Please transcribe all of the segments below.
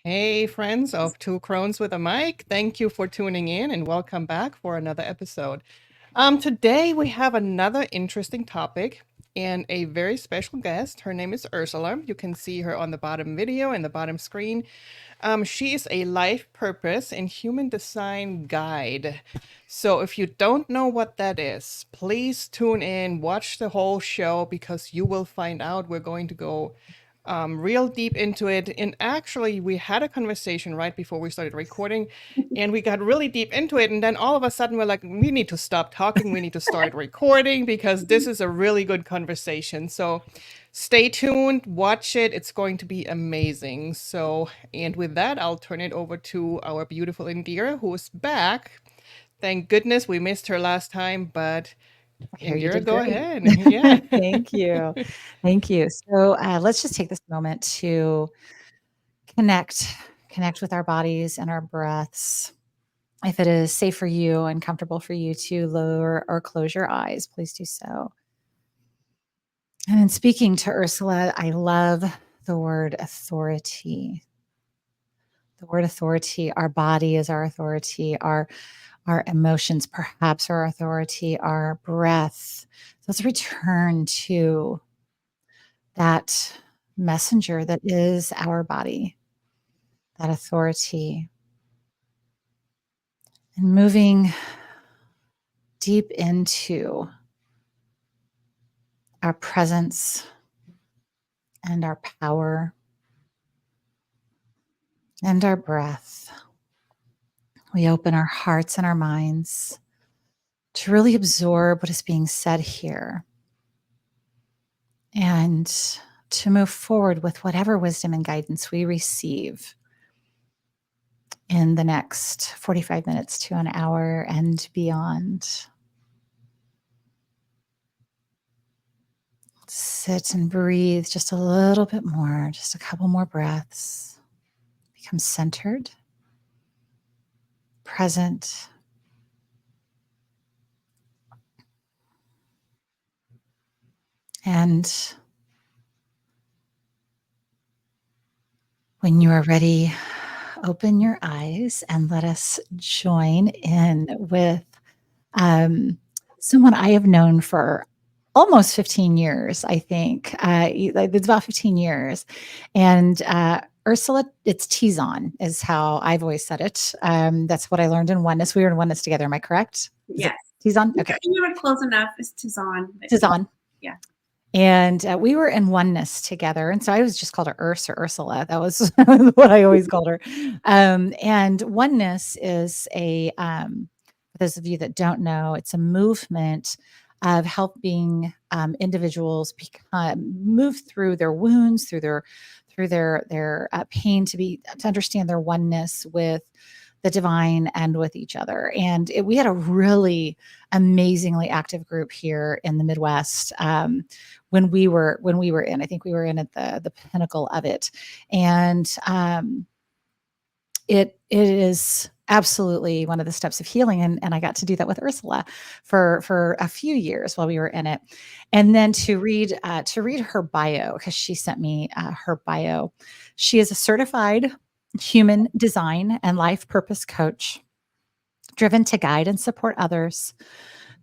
Hey, friends of Two Crones with a Mic. Thank you for tuning in and welcome back for another episode. Today we have another interesting topic and a very special guest. Her name is Ursula. You can see her on the bottom video and the bottom screen. She is a life purpose and human design guide. So if you don't know what that is, please tune in, watch the whole show because you will find out. We're going to go real deep into it. And actually, we had a conversation right before we started recording, and we got really deep into it. And then all of a sudden, we're like, we need to stop talking. We need to start recording because this is a really good conversation. So stay tuned, watch it. It's going to be amazing. So, and with that, I'll turn it over to our beautiful Indira, who is back. Thank goodness we missed her last time, but I hear you Indira, did go great. ahead. Yeah. Thank you. Thank you. So let's just take this moment to connect, connect with our bodies and our breaths. If it is safe for you and comfortable for you to lower or close your eyes, please do so. And in speaking to Ursula, I love the word authority. The word authority, our body is our authority, our emotions perhaps are our authority, our breath. So let's return to that messenger that is our body, that authority, and moving deep into our presence and our power and our breath. We open our hearts and our minds to really absorb what is being said here and to move forward with whatever wisdom and guidance we receive in the next 45 minutes to an hour and beyond. Sit and breathe just a little bit more, just a couple more breaths. Become centered, present, and when you are ready, open your eyes and let us join in with someone I have known for almost 15 years, I think. It's about 15 years. And Ursula, it's Tizon, is how I've always said it. That's what I learned in oneness. We were in oneness together. Am I correct? Is it Yes. Tizon? Okay. You were close enough. It's Tizon. Tizon. Yeah. And we were in oneness together. And so I was just called her Urs or Ursula. That was what I always called her. And oneness is for those of you that don't know, it's a movement of helping individuals move through their wounds, through their pain, to understand their oneness with the divine and with each other. And we had a really amazingly active group here in the Midwest when we were in. I think we were in at the pinnacle of it, and it is absolutely one of the steps of healing, and I got to do that with Ursula for a few years while we were in it, and then to read her bio, because she sent me her bio. She is a certified human design and life purpose coach, driven to guide and support others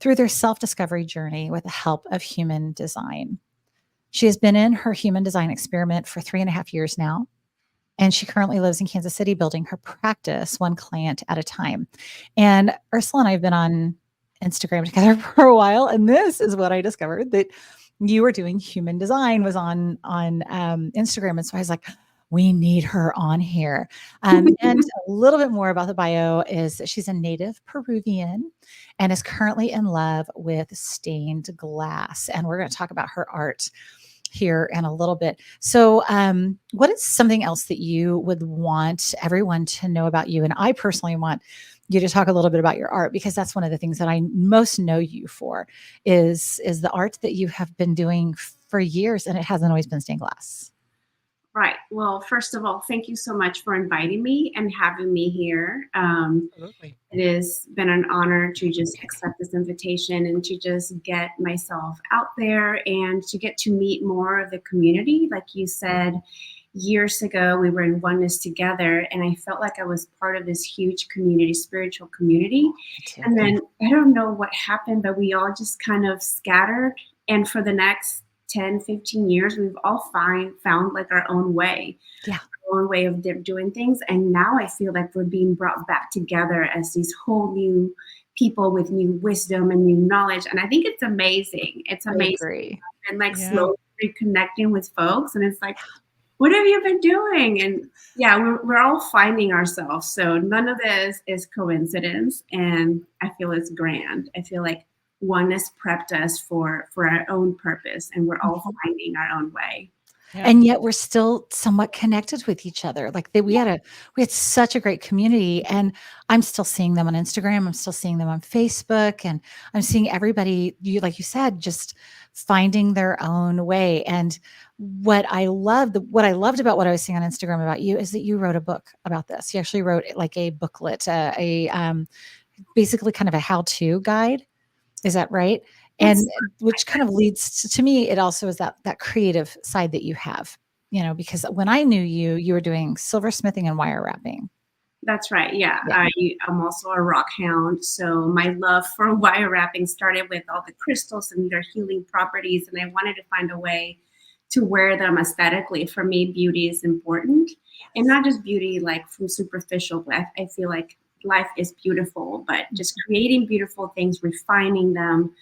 through their self-discovery journey with the help of human design. She has been in her human design experiment for 3.5 years now. And she currently lives in Kansas City, building her practice one client at a time. And Ursula and I have been on Instagram together for a while. And this is what I discovered, that you were doing human design was on Instagram. And so I was like, we need her on here. And a little bit more about the bio is that she's a native Peruvian and is currently in love with stained glass. And we're going to talk about her art here in a little bit. So, what is something else that you would want everyone to know about you? And I personally want you to talk a little bit about your art, because that's one of the things that I most know you for is the art that you have been doing for years, and it hasn't always been stained glass. Right. Well, first of all, thank you so much for inviting me and having me here. Absolutely. It has been an honor to just accept this invitation and to just get myself out there and to get to meet more of the community. Like you said, years ago we were in oneness together, and I felt like I was part of this huge community, spiritual community. Me too. And then I don't know what happened, but we all just kind of scattered. And for the next 10, 15 years, we've all found like our own way. Yeah. Our own way of doing things. And now I feel like we're being brought back together as these whole new people with new wisdom and new knowledge. And I think it's amazing. It's I amazing. agree. And like Yeah. slowly reconnecting with folks. And it's like, what have you been doing? And yeah, we're all finding ourselves. So none of this is coincidence. And I feel it's grand. I feel like oneness prepped us for our own purpose, and we're all finding our own way. Yeah. And yet we're still somewhat connected with each other. Like we had such a great community, and I'm still seeing them on Instagram. I'm still seeing them on Facebook, and I'm seeing everybody, like you said, just finding their own way. And what I loved about what I was seeing on Instagram about you is that you wrote a book about this. You actually wrote like a booklet, basically kind of a how-to guide. Is that right? And which kind of leads to me, it also is that creative side that you have, because when I knew you, you were doing silversmithing and wire wrapping. That's right. Yeah. I'm also a rock hound. So my love for wire wrapping started with all the crystals and their healing properties. And I wanted to find a way to wear them aesthetically. For me, beauty is important, and not just beauty like from superficial. I feel like life is beautiful, but just creating beautiful things, refining them,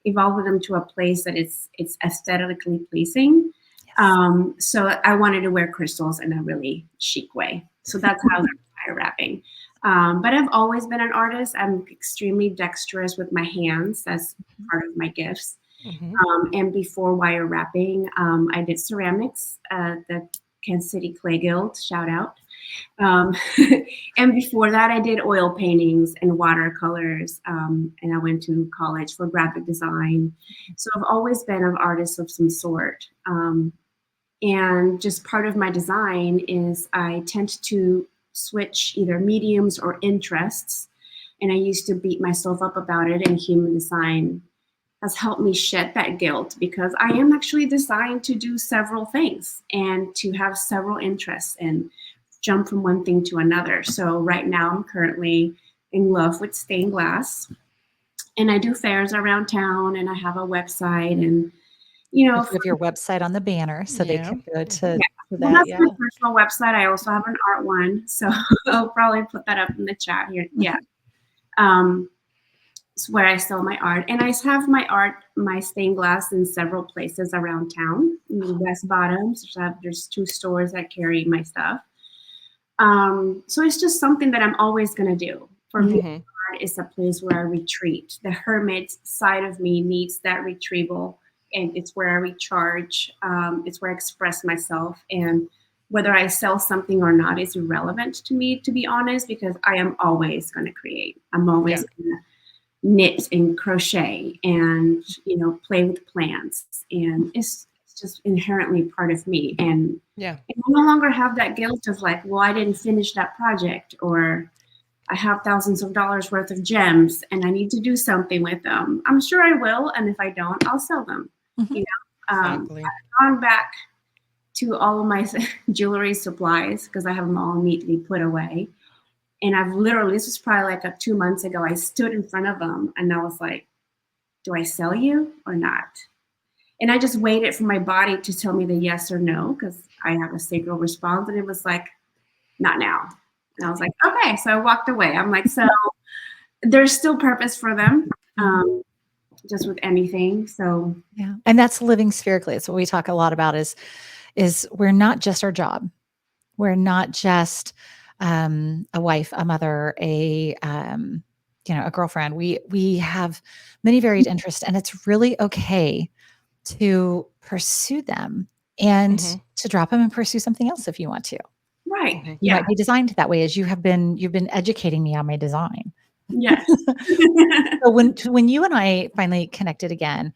evolving them to a place that it's aesthetically pleasing. So I wanted to wear crystals in a really chic way. So that's how I'm wire wrapping. But I've always been an artist. I'm extremely dexterous with my hands. That's part of my gifts. And before wire wrapping, I did ceramics at the Kansas City Clay Guild, shout out. And before that, I did oil paintings and watercolors. And I went to college for graphic design. So I've always been an artist of some sort. And just part of my design is I tend to switch either mediums or interests. And I used to beat myself up about it, and human design has helped me shed that guilt, because I am actually designed to do several things and to have several interests and jump from one thing to another. So right now I'm currently in love with stained glass, and I do fairs around town, and I have a website, and You have your website on the banner, so they can go to that. Well, that's my personal website. I also have an art one, so I'll probably put that up in the chat here. Yeah. It's where I sell my art. And I have my stained glass in several places around town. In the West Bottoms, there's 2 stores that carry my stuff. So it's just something that I'm always going to do. For me, art is a place where I retreat. The hermit side of me needs that retrieval, and it's where I recharge. It's where I express myself. And whether I sell something or not is irrelevant to me, to be honest, because I am always going to create. I'm always going to knit and crochet and play with plants, and it's just inherently part of me. And I no longer have that guilt of like, well, I didn't finish that project, or I have thousands of dollars worth of gems and I need to do something with them. I'm sure I will, and if I don't, I'll sell them. Exactly. I've gone back to all of my jewelry supplies because I have them all neatly put away. And I've literally, this was probably like 2 months ago, I stood in front of them and I was like, do I sell you or not? And I just waited for my body to tell me the yes or no, because I have a sacral response. And it was like, not now. And I was like, okay. So I walked away. I'm like, so there's still purpose for them, just with anything. So yeah. And that's living spherically. It's what we talk a lot about is we're not just our job. We're not just a wife, a mother, a girlfriend. We have many varied interests, and it's really okay to pursue them and to drop them and pursue something else if you want to. Right. You might be designed that way, as you've been educating me on my design. Yes. So when you and I finally connected again,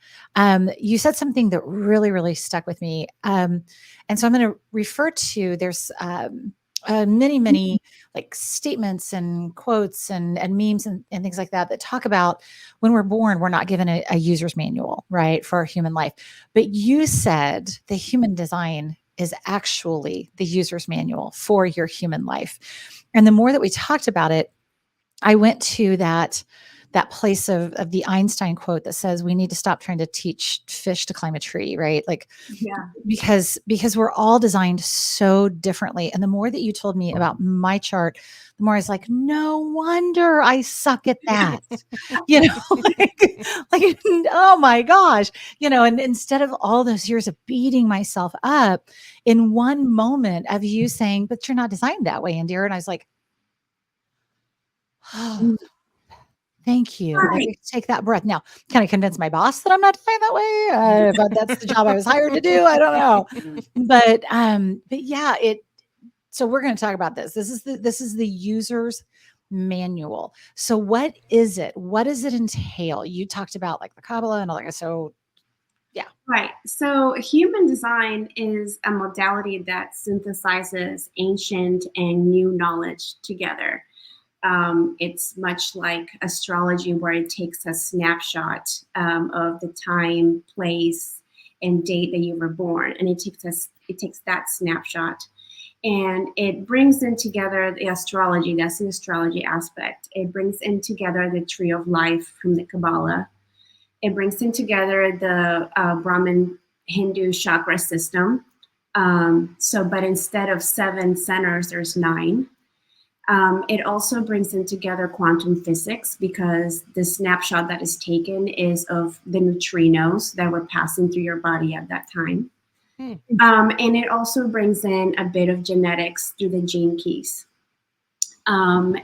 you said something that really, really stuck with me. And so I'm going to refer to, there's many like statements and quotes and memes and things like that talk about when we're born, we're not given a user's manual, right, for our human life. But you said the human design is actually the user's manual for your human life. And the more that we talked about it, I went to that place of the Einstein quote that says we need to stop trying to teach fish to climb a tree, right? Like, Yeah. because we're all designed so differently. And the more that you told me about my chart, the more I was like, no wonder I suck at that. Like, oh my gosh, and instead of all those years of beating myself up, in one moment of you saying, but you're not designed that way, Indira. And I was like, oh, thank you. Let me take that breath. Now, can I convince my boss that I'm not designed that way? But that's the job I was hired to do. I don't know. But yeah, so we're going to talk about this. This is the user's manual. So what is it? What does it entail? You talked about like the Kabbalah and all that. So yeah. Right. So human design is a modality that synthesizes ancient and new knowledge together. It's much like astrology, where it takes a snapshot of the time, place, and date that you were born, and it takes that snapshot, and it brings in together the astrology. That's the astrology aspect. It brings in together the tree of life from the Kabbalah. It brings in together the Brahmin Hindu chakra system. But instead of 7 centers, there's 9. It also brings in together quantum physics, because the snapshot that is taken is of the neutrinos that were passing through your body at that time. And it also brings in a bit of genetics through the gene keys. And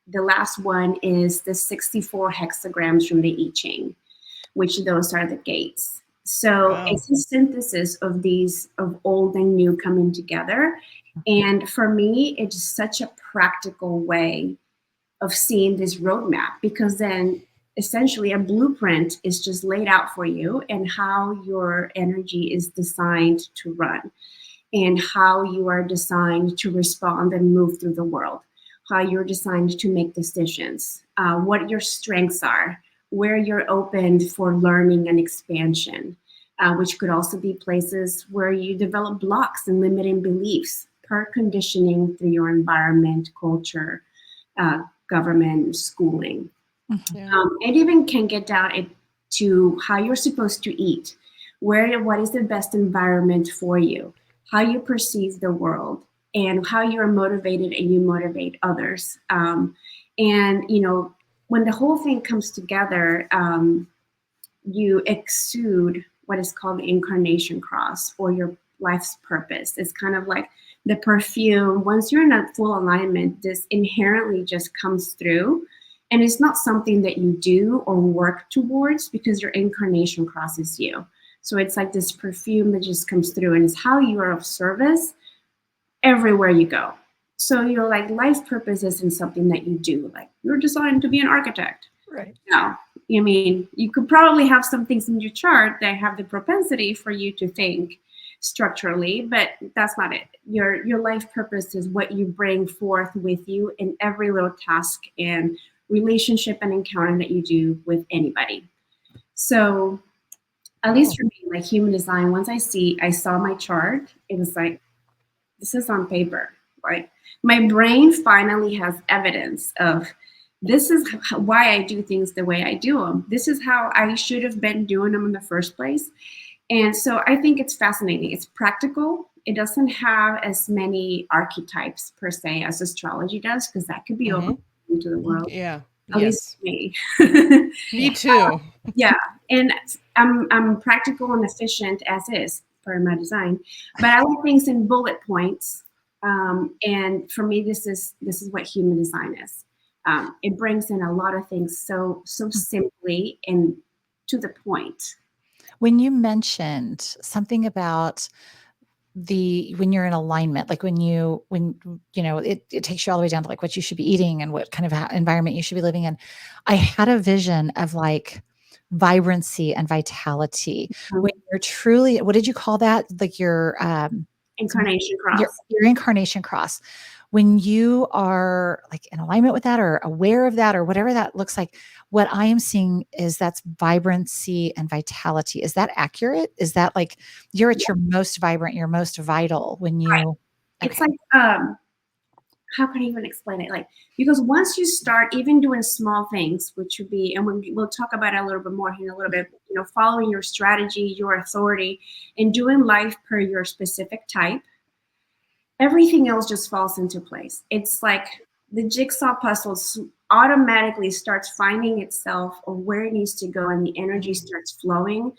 the last one is the 64 hexagrams from the I Ching, which those are the gates. So It's a synthesis of these, of old and new coming together. And for me, it's such a practical way of seeing this roadmap, because then essentially a blueprint is just laid out for you, and how your energy is designed to run, and how you are designed to respond and move through the world, how you're designed to make decisions, what your strengths are, where you're open for learning and expansion, which could also be places where you develop blocks and limiting beliefs per conditioning through your environment, culture, government, schooling. It even can get down to how you're supposed to eat, what is the best environment for you, how you perceive the world, and how you're motivated and you motivate others. And when the whole thing comes together, you exude what is called the incarnation cross, or your life's purpose. It's kind of like the perfume. Once you're in a full alignment, this inherently just comes through. And it's not something that you do or work towards, because your incarnation cross is you. So it's like this perfume that just comes through, and it's how you are of service everywhere you go. So your life purpose isn't something that you do. Like, you're designed to be an architect. Right. No. I mean, you could probably have some things in your chart that have the propensity for you to think structurally, but that's not it. Your life purpose is what you bring forth with you in every little task and relationship and encounter that you do with anybody. So at least for me, like human design, once I saw my chart, it was like, this is on paper. Like, my brain finally has evidence of, this is why I do things the way I do them. This is how I should have been doing them in the first place. And so I think it's fascinating. It's practical. It doesn't have as many archetypes per se as astrology does, because that could be open to the world. Yeah. At least me. Me too. Yeah. And I'm practical and efficient as is for my design, but I like things in bullet points. And for me, this is what human design is. It brings in a lot of things so simply and to the point. When you mentioned something about when you're in alignment, like when it takes you all the way down to like what you should be eating and what kind of environment you should be living in. I had a vision of like vibrancy and vitality. When you're truly, what did you call that? Like your incarnation cross. Your incarnation cross. when you are like in alignment with that or aware of that or whatever that looks like, what I am seeing is that's vibrancy and vitality. Is that accurate? Is that like you're at your most vibrant, your most vital when you, It's okay. like, how can I even explain it? Like, because once you start even doing small things, which would be, and we'll talk about it a little bit more here in a little bit, following your strategy, your authority, and doing life per your specific type, everything else just falls into place. It's like the jigsaw puzzle automatically starts finding itself or where it needs to go, and the energy starts flowing,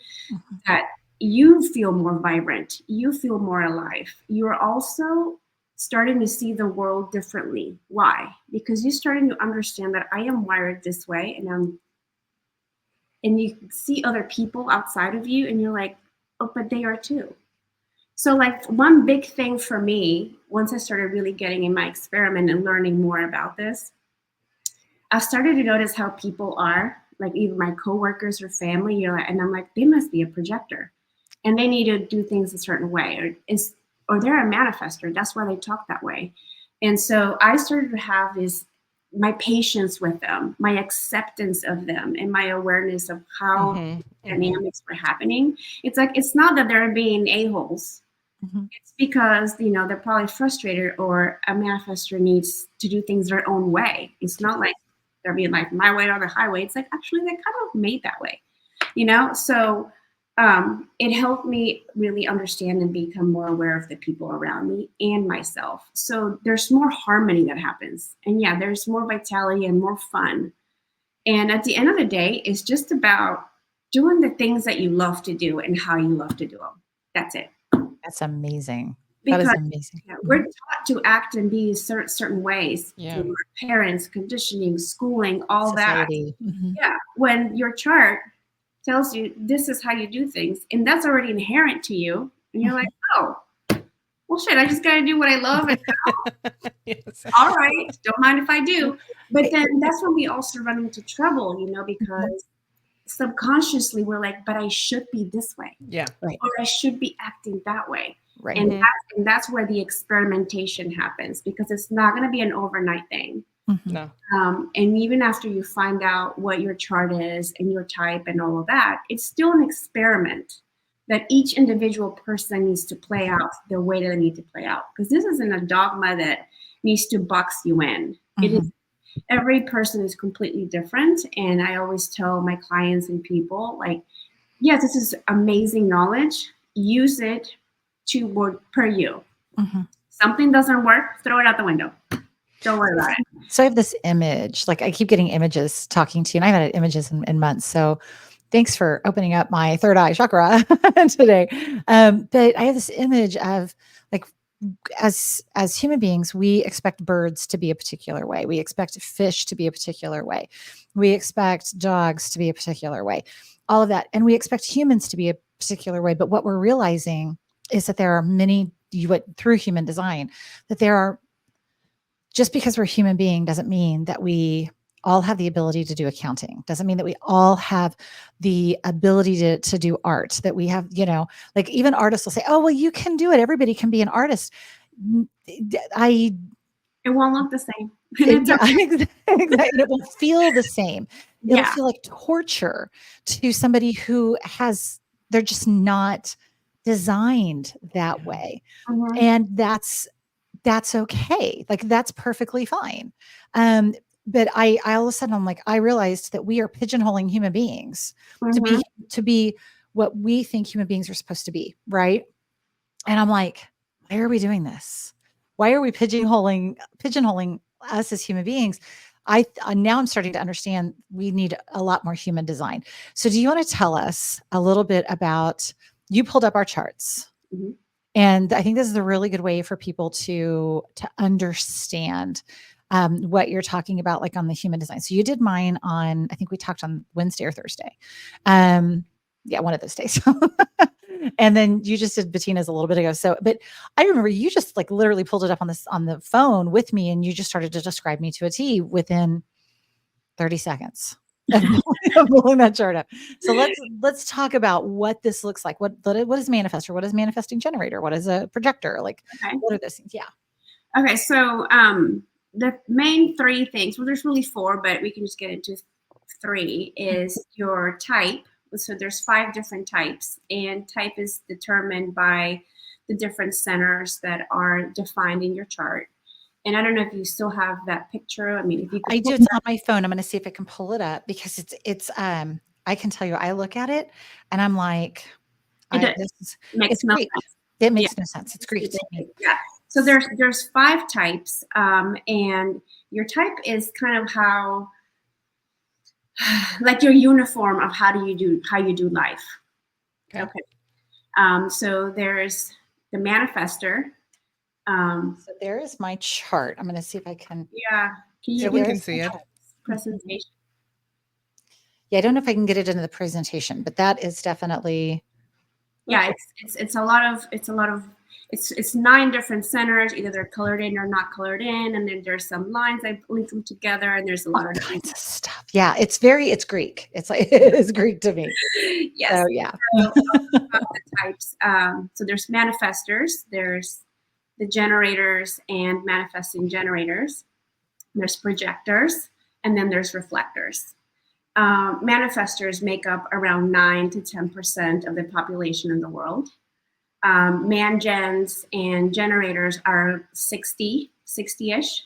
that you feel more vibrant, you feel more alive. You're also starting to see the world differently. Why? Because you're starting to understand that I am wired this way, and you see other people outside of you, and you're like, oh, but they are too. So like one big thing for me, once I started really getting in my experiment and learning more about this, I started to notice how people are, like even my coworkers or family, and I'm like, they must be a projector and they need to do things a certain way, or they're a manifester. That's why they talk that way. And so I started to have my patience with them, my acceptance of them, and my awareness of how dynamics were happening. It's like, it's not that they're being a-holes. It's because, they're probably frustrated, or a manifestor needs to do things their own way. It's not like they're being like my way or the highway. It's like, actually, they're kind of made that way, So it helped me really understand and become more aware of the people around me and myself. So there's more harmony that happens. And yeah, there's more vitality and more fun. And at the end of the day, it's just about doing the things that you love to do and how you love to do them. That's it. That's amazing. Because that is amazing. We're taught to act and be certain ways through our parents, conditioning, schooling, all Society. that. Yeah. When your chart tells you this is how you do things, and that's already inherent to you, and you're like, oh, well, shit, I just got to do what I love. And yes. All right. Don't mind if I do. But then that's when we also run into trouble, because subconsciously we're like, but I should be this way. Yeah. Right. Or I should be acting that way. Right. And that's where the experimentation happens, because it's not going to be an overnight thing. No. And even after you find out what your chart is and your type and all of that, it's still an experiment that each individual person needs to play out the way that they need to play out. Because this isn't a dogma that needs to box you in. It is. Every person is completely different. And I always tell my clients and people, like, yes, this is amazing knowledge. Use it to work per you. Something doesn't work, throw it out the window. Don't worry about it. So I have this image, like I keep getting images talking to you, and I haven't had images in months. So thanks for opening up my third eye chakra today. But I have this image of like, as human beings, we expect birds to be a particular way. We expect fish to be a particular way. We expect dogs to be a particular way, all of that. And we expect humans to be a particular way. But what we're realizing is that there are many, through human design, that there are, just because we're a human being doesn't mean that we all have the ability to do accounting. Doesn't mean that we all have the ability to do art, that we have, like even artists will say, oh, well, you can do it. Everybody can be an artist. It won't look the same. Exactly. It will feel the same. It'll feel like torture to somebody who they're just not designed that way. And that's okay. Like that's perfectly fine. But I all of a sudden I'm like, I realized that we are pigeonholing human beings to be what we think human beings are supposed to be. Right. And I'm like, why are we doing this? Why are we pigeonholing us as human beings? Now I'm starting to understand we need a lot more human design. So do you want to tell us a little bit about, you pulled up our charts. And I think this is a really good way for people to understand what you're talking about, like on the human design. So you did mine on, I think we talked on Wednesday or Thursday. One of those days. And then you just did Bettina's a little bit ago. So, but I remember you just like literally pulled it up on the phone with me, and you just started to describe me to a T within 30 seconds. Pulling that chart up. So let's talk about what this looks like. What is manifestor? What is manifesting generator? What is a projector? Like, what are those things? Yeah. Okay, so the main three things, well, there's really four, but we can just get into three, is your type. So there's 5 different types, and type is determined by the different centers that are defined in your chart. And I don't know if you still have that picture. I mean, if you could I do. It's on my phone. I'm going to see if I can pull it up because it's I can tell you, I look at it and I'm like, it makes it's no Greek. sense. It Yeah, makes no sense. It's Greek to me. yeah. So there's 5 types, and your type is kind of how, like, your uniform of how you do life. Okay. So there's the manifester. So there is my chart. I'm going to see if I can. Yeah. Yeah, we can see it. Presentation. Yeah, I don't know if I can get it into the presentation, but that is definitely. Yeah, it's a lot of it's 9 different centers. Either they're colored in or not colored in, and then there's some lines I link them together, and there's a lot of kinds of stuff. Yeah, it's Greek. It's like it's Greek to me. Yes. So yeah. So, the types. So there's manifestors, there's the generators and manifesting generators. There's projectors, and then there's reflectors. Manifestors make up around 9 to 10% of the population in the world. Man-gens and generators are 60-ish.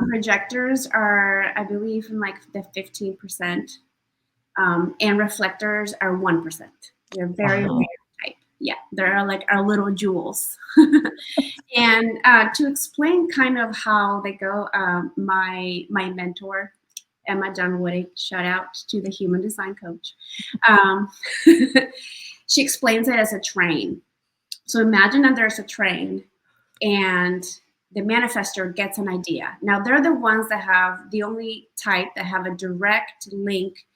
Projectors are, I believe, in like the 15%. And reflectors are 1%. They're very rare type. Yeah, they're like our little jewels. And to explain kind of how they go, my mentor, Emma Dunwoody, shout out to the human design coach. She explains it as a train. So imagine that there's a train and the manifestor gets an idea. Now they're the ones that have the only type that have a direct link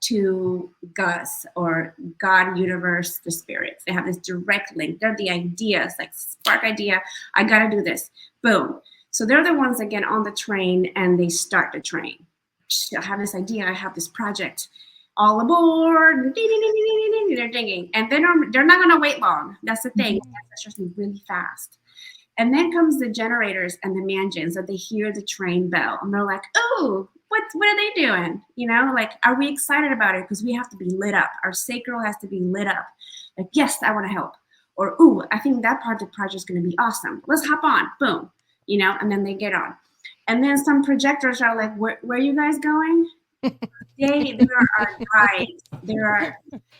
to Gus or God, universe, the spirits. They have this direct link. They're the ideas, like spark idea. I got to do this. Boom. So they're the ones that get on the train and they start the train. I have this idea. I have this project. All aboard. They're dinging. And they're not going to wait long. That's the thing. That's just really fast. And then comes the generators and the man-gens that they hear the train bell. And they're like, oh, what are they doing? You know, like, are we excited about it? Because we have to be lit up. Our sacral has to be lit up. Like, yes, I want to help. Or, ooh, I think that part of the project is going to be awesome. Let's hop on. Boom. You know, and then they get on. And then some projectors are like, where are you guys going? There are guides. There are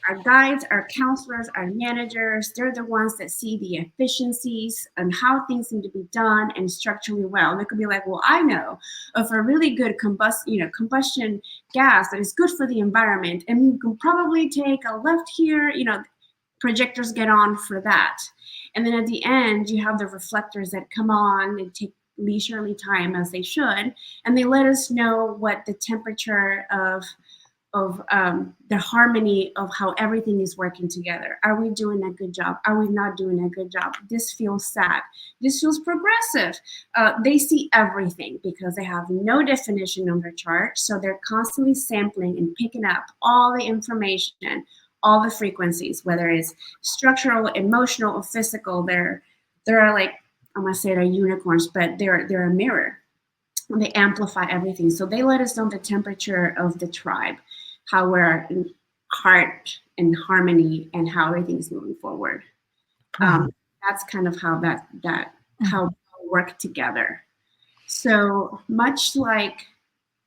our guides, our counselors, our managers. They're the ones that see the efficiencies and how things need to be done and structurally well. They could be like, well, I know of a really good combustion gas that is good for the environment, and you can probably take a left here. You know, projectors get on for that. And then at the end, you have the reflectors that come on and take leisurely time, as they should, and they let us know what the temperature of the harmony of how everything is working together. Are we doing a good job? Are we not doing a good job? This feels sad. This feels progressive. They see everything because they have no definition on their chart, so they're constantly sampling and picking up all the information, all the frequencies, whether it's structural, emotional, or physical. They're like, I'm gonna say they're unicorns, but they're a mirror. And they amplify everything. So they let us know the temperature of the tribe, how we're in heart and harmony, and how everything's moving forward. That's kind of how how we work together. So much like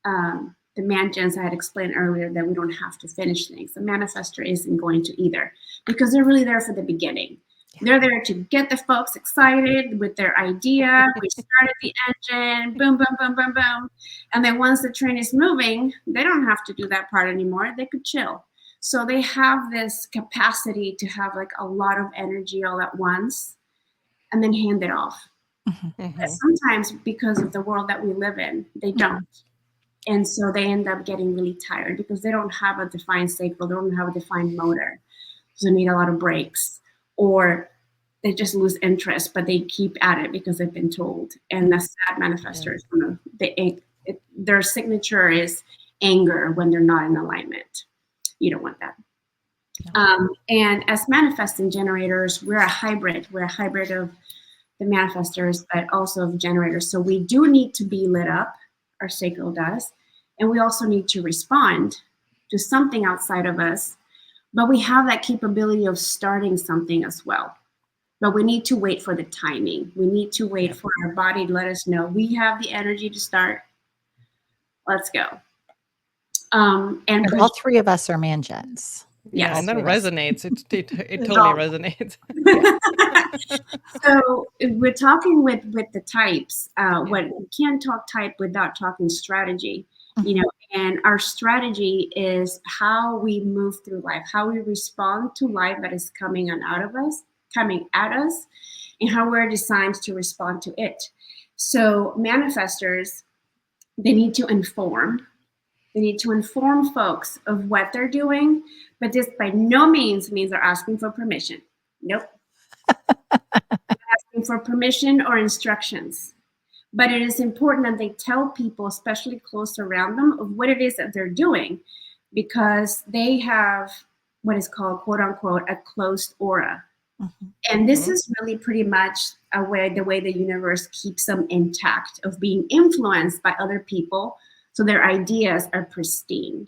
the man-gens I had explained earlier, that we don't have to finish things. The manifestor isn't going to either, because they're really there for the beginning. They're there to get the folks excited with their idea. We started the engine, boom, boom, boom, boom, boom. And then once the train is moving, they don't have to do that part anymore. They could chill. So they have this capacity to have like a lot of energy all at once and then hand it off. But sometimes, because of the world that we live in, they don't. And so they end up getting really tired because they don't have a defined sacral, they don't have a defined motor. So they need a lot of breaks. Or they just lose interest, but they keep at it because they've been told. And the sad manifestors, their signature is anger when they're not in alignment. You don't want that. And as manifesting generators, we're a hybrid. We're a hybrid of the manifestors, but also the generators. So we do need to be lit up, our sacral does, and we also need to respond to something outside of us, but we have that capability of starting something as well. But we need to wait for the timing. We need to wait for our body to let us know we have the energy to start. Let's go. And all three of us are man gens. Yeah, and that resonates. It totally resonates. So we're talking with the types. What we can't talk type without talking strategy, you know. And our strategy is how we move through life, how we respond to life that is coming at us, and how we're designed to respond to it. So manifestors, they need to inform. They need to inform folks of what they're doing, but this by no means means they're asking for permission. Nope. Asking for permission or instructions. But it is important that they tell people, especially close around them, of what it is that they're doing, because they have what is called, quote unquote, a closed aura. And this is really pretty much the way the universe keeps them intact, of being influenced by other people, so their ideas are pristine.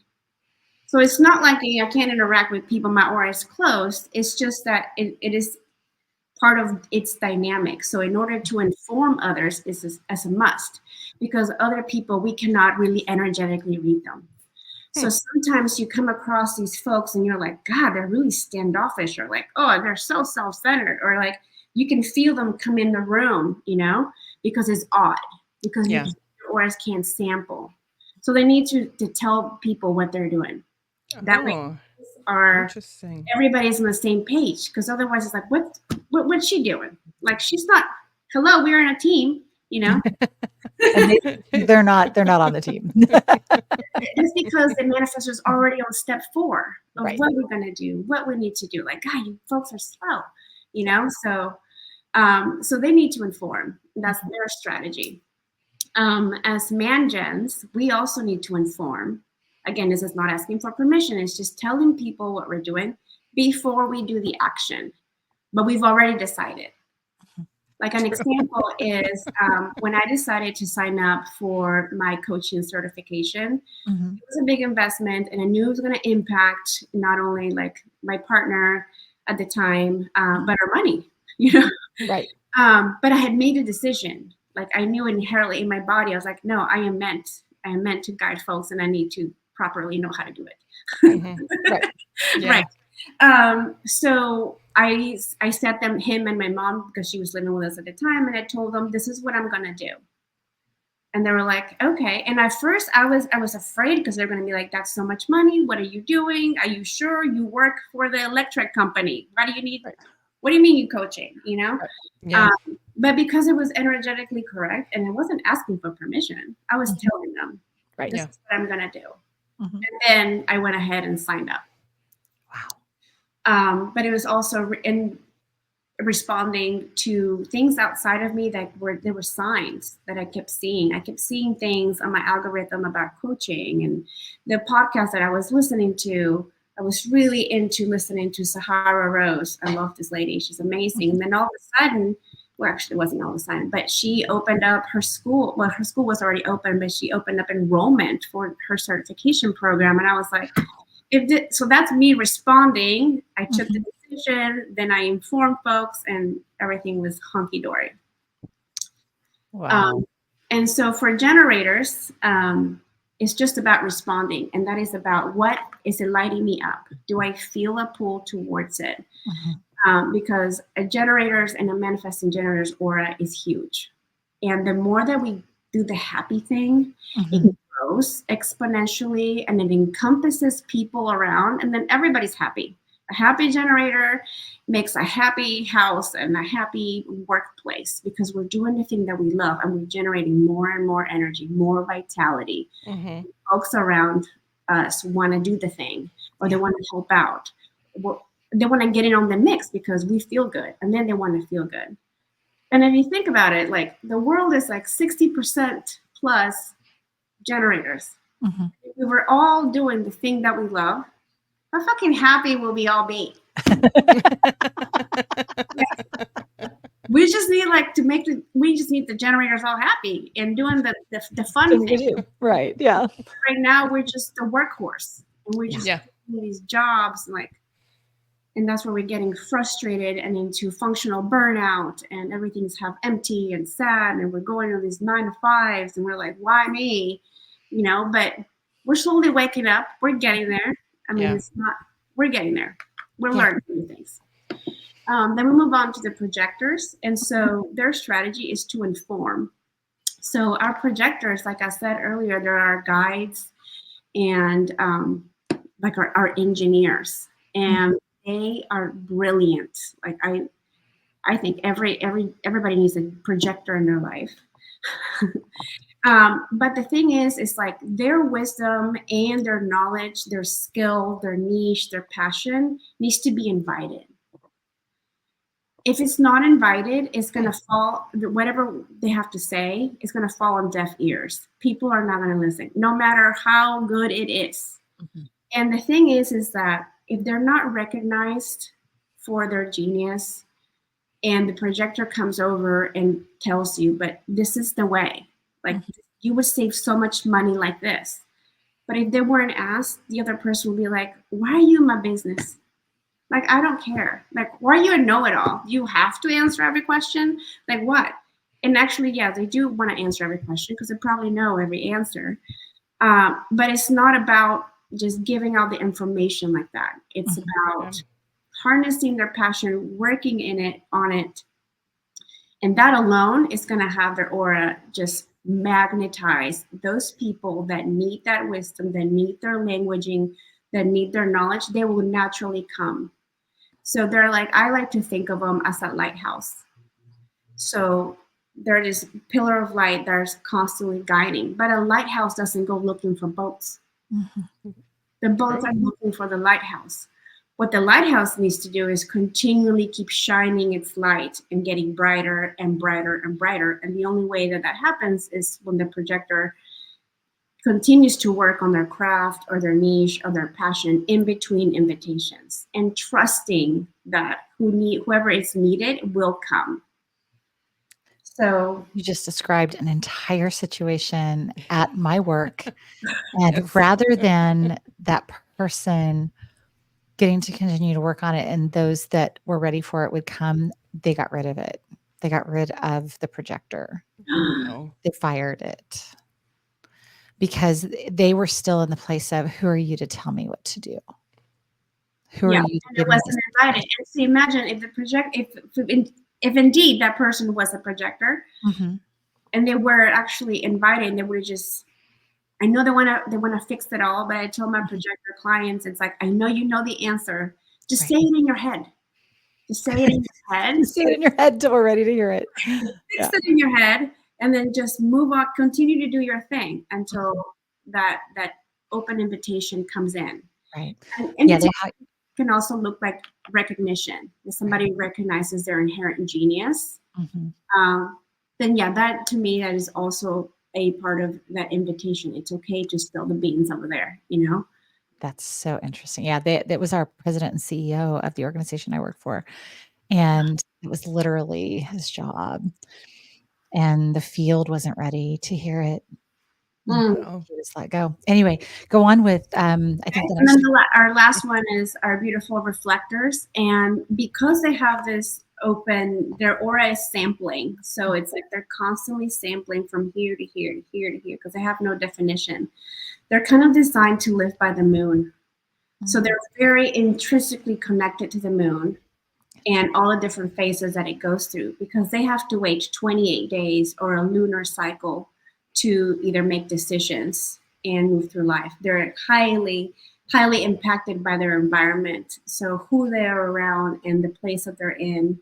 So it's not like I can't interact with people, my aura is closed. It's just that it is part of its dynamic. So in order to inform others is as a must, because other people, we cannot really energetically read them. So sometimes you come across these folks and you're like, God, they're really standoffish, or like, oh, they're so self-centered, or like you can feel them come in the room, you know, because it's odd, because your auras can't sample. So they need to tell people what they're doing. That way everybody's on the same page, because otherwise it's like, what's she doing? Like, she's not, hello, we're in a team, you know. And they're not on the team. It's because the manifestor is already on step 4 of what we're going to do, what we need to do. Like, God, you folks are slow, you know. So they need to inform. That's their strategy. As man-gens, we also need to inform. Again, this is not asking for permission. It's just telling people what we're doing before we do the action. But we've already decided. Like an example is when I decided to sign up for my coaching certification, it was a big investment, and I knew it was going to impact not only like my partner at the time, but our money, you know? Right. But I had made a decision. Like, I knew inherently in my body, I was like, no, I am meant to guide folks, and I need to properly know how to do it. Right. So I sat him and my mom, because she was living with us at the time, and I told them, this is what I'm going to do. And they were like, okay. And at first I was afraid, because they're going to be like, that's so much money. What are you doing? Are you sure you work for the electric company? Why do you need, what do you mean you coaching? You know? Yeah. But because it was energetically correct, and I wasn't asking for permission, I was telling them, this is what I'm going to do. And then I went ahead and signed up. Wow. But it was also in responding to things outside of me there were signs that I kept seeing. I kept seeing things on my algorithm about coaching, and the podcast that I was listening to, I was really into listening to Sahara Rose. I love this lady. She's amazing. And then all of a sudden, well, actually it wasn't all of a sudden, but she opened up her school. Well, her school was already open, but she opened up enrollment for her certification program. And I was like, so that's me responding. I took the decision, then I informed folks, and everything was hunky-dory. Wow. And so for generators, it's just about responding. And that is about, what is it lighting me up? Do I feel a pull towards it? Because a generator's and a manifesting generator's aura is huge. And the more that we do the happy thing, it grows exponentially, and it encompasses people around, and then everybody's happy. A happy generator makes a happy house and a happy workplace, because we're doing the thing that we love, and we're generating more and more energy, more vitality. Folks around us want to do the thing, or they want to help out. They want to get in on the mix because we feel good, and then they want to feel good. And if you think about it, like, the world is like 60% plus generators. If we were all doing the thing that we love, how fucking happy will we all be? We just need we just need the generators all happy and doing the fun thing. Right. Yeah. Right now we're just the workhorse, and we're just doing these jobs, and that's where we're getting frustrated and into functional burnout, and everything's half empty and sad, and we're going to these 9 to 5s, and we're like, why me? But we're slowly waking up. We're getting there. I mean, we're getting there. We're learning new things. Then we move on to the projectors. And so their strategy is to inform. So our projectors, like I said earlier, they're our guides and like our engineers. And they are brilliant. Like I think everybody needs a projector in their life. But the thing is like their wisdom and their knowledge, their skill, their niche, their passion needs to be invited. If it's not invited, it's going to fall, whatever they have to say, it's going to fall on deaf ears. People are not going to listen, no matter how good it is. Mm-hmm. And the thing is that if they're not recognized for their genius, and the projector comes over and tells you, but this is the way, like you would save so much money like this. But if they weren't asked, the other person would be like, why are you in my business? Like, I don't care. Like, why are you a know-it-all? You have to answer every question? Like, what? And actually, yeah, they do want to answer every question because they probably know every answer. But it's not about just giving out the information like that. It's about harnessing their passion, working on it. And that alone is going to have their aura just magnetize those people that need that wisdom, that need their languaging, that need their knowledge. They will naturally come. So they're like, I like to think of them as a lighthouse. So they're this pillar of light that's constantly guiding. But a lighthouse doesn't go looking for boats. Mm-hmm. The boats are looking for the lighthouse. What the lighthouse needs to do is continually keep shining its light and getting brighter and brighter and brighter. And the only way that happens is when the projector continues to work on their craft or their niche or their passion in between invitations and trusting that whoever is needed will come. So you just described an entire situation at my work. And rather than that person getting to continue to work on it and those that were ready for it would come, they got rid of it. They got rid of the projector. They fired it. Because they were still in the place of, who are you to tell me what to do? Who are you? And it wasn't invited. And so imagine if indeed that person was a projector, and they were actually invited, they would have just. I know they want to fix it all, but I told my projector clients, it's like, I know you know the answer. Just say it in your head. Just say it in your head. Say it in your head till we're ready to hear it. Fix it in your head. And then just move on, continue to do your thing until that open invitation comes in. Right. And can also look like recognition. If somebody recognizes their inherent genius, then that to me, that is also a part of that invitation. It's okay to spill the beans over there, That's so interesting. Yeah, that was our president and CEO of the organization I work for. And it was literally his job. And the field wasn't ready to hear it. He just let go. Anyway, go on with I think and then our last one is our beautiful reflectors. And because they have this open, their aura is sampling. So it's like they're constantly sampling from here to here to here to here because they have no definition. They're kind of designed to live by the moon. So they're very intrinsically connected to the moon and all the different phases that it goes through, because they have to wait 28 days or a lunar cycle to either make decisions and move through life. They're highly, highly impacted by their environment. So who they're around and the place that they're in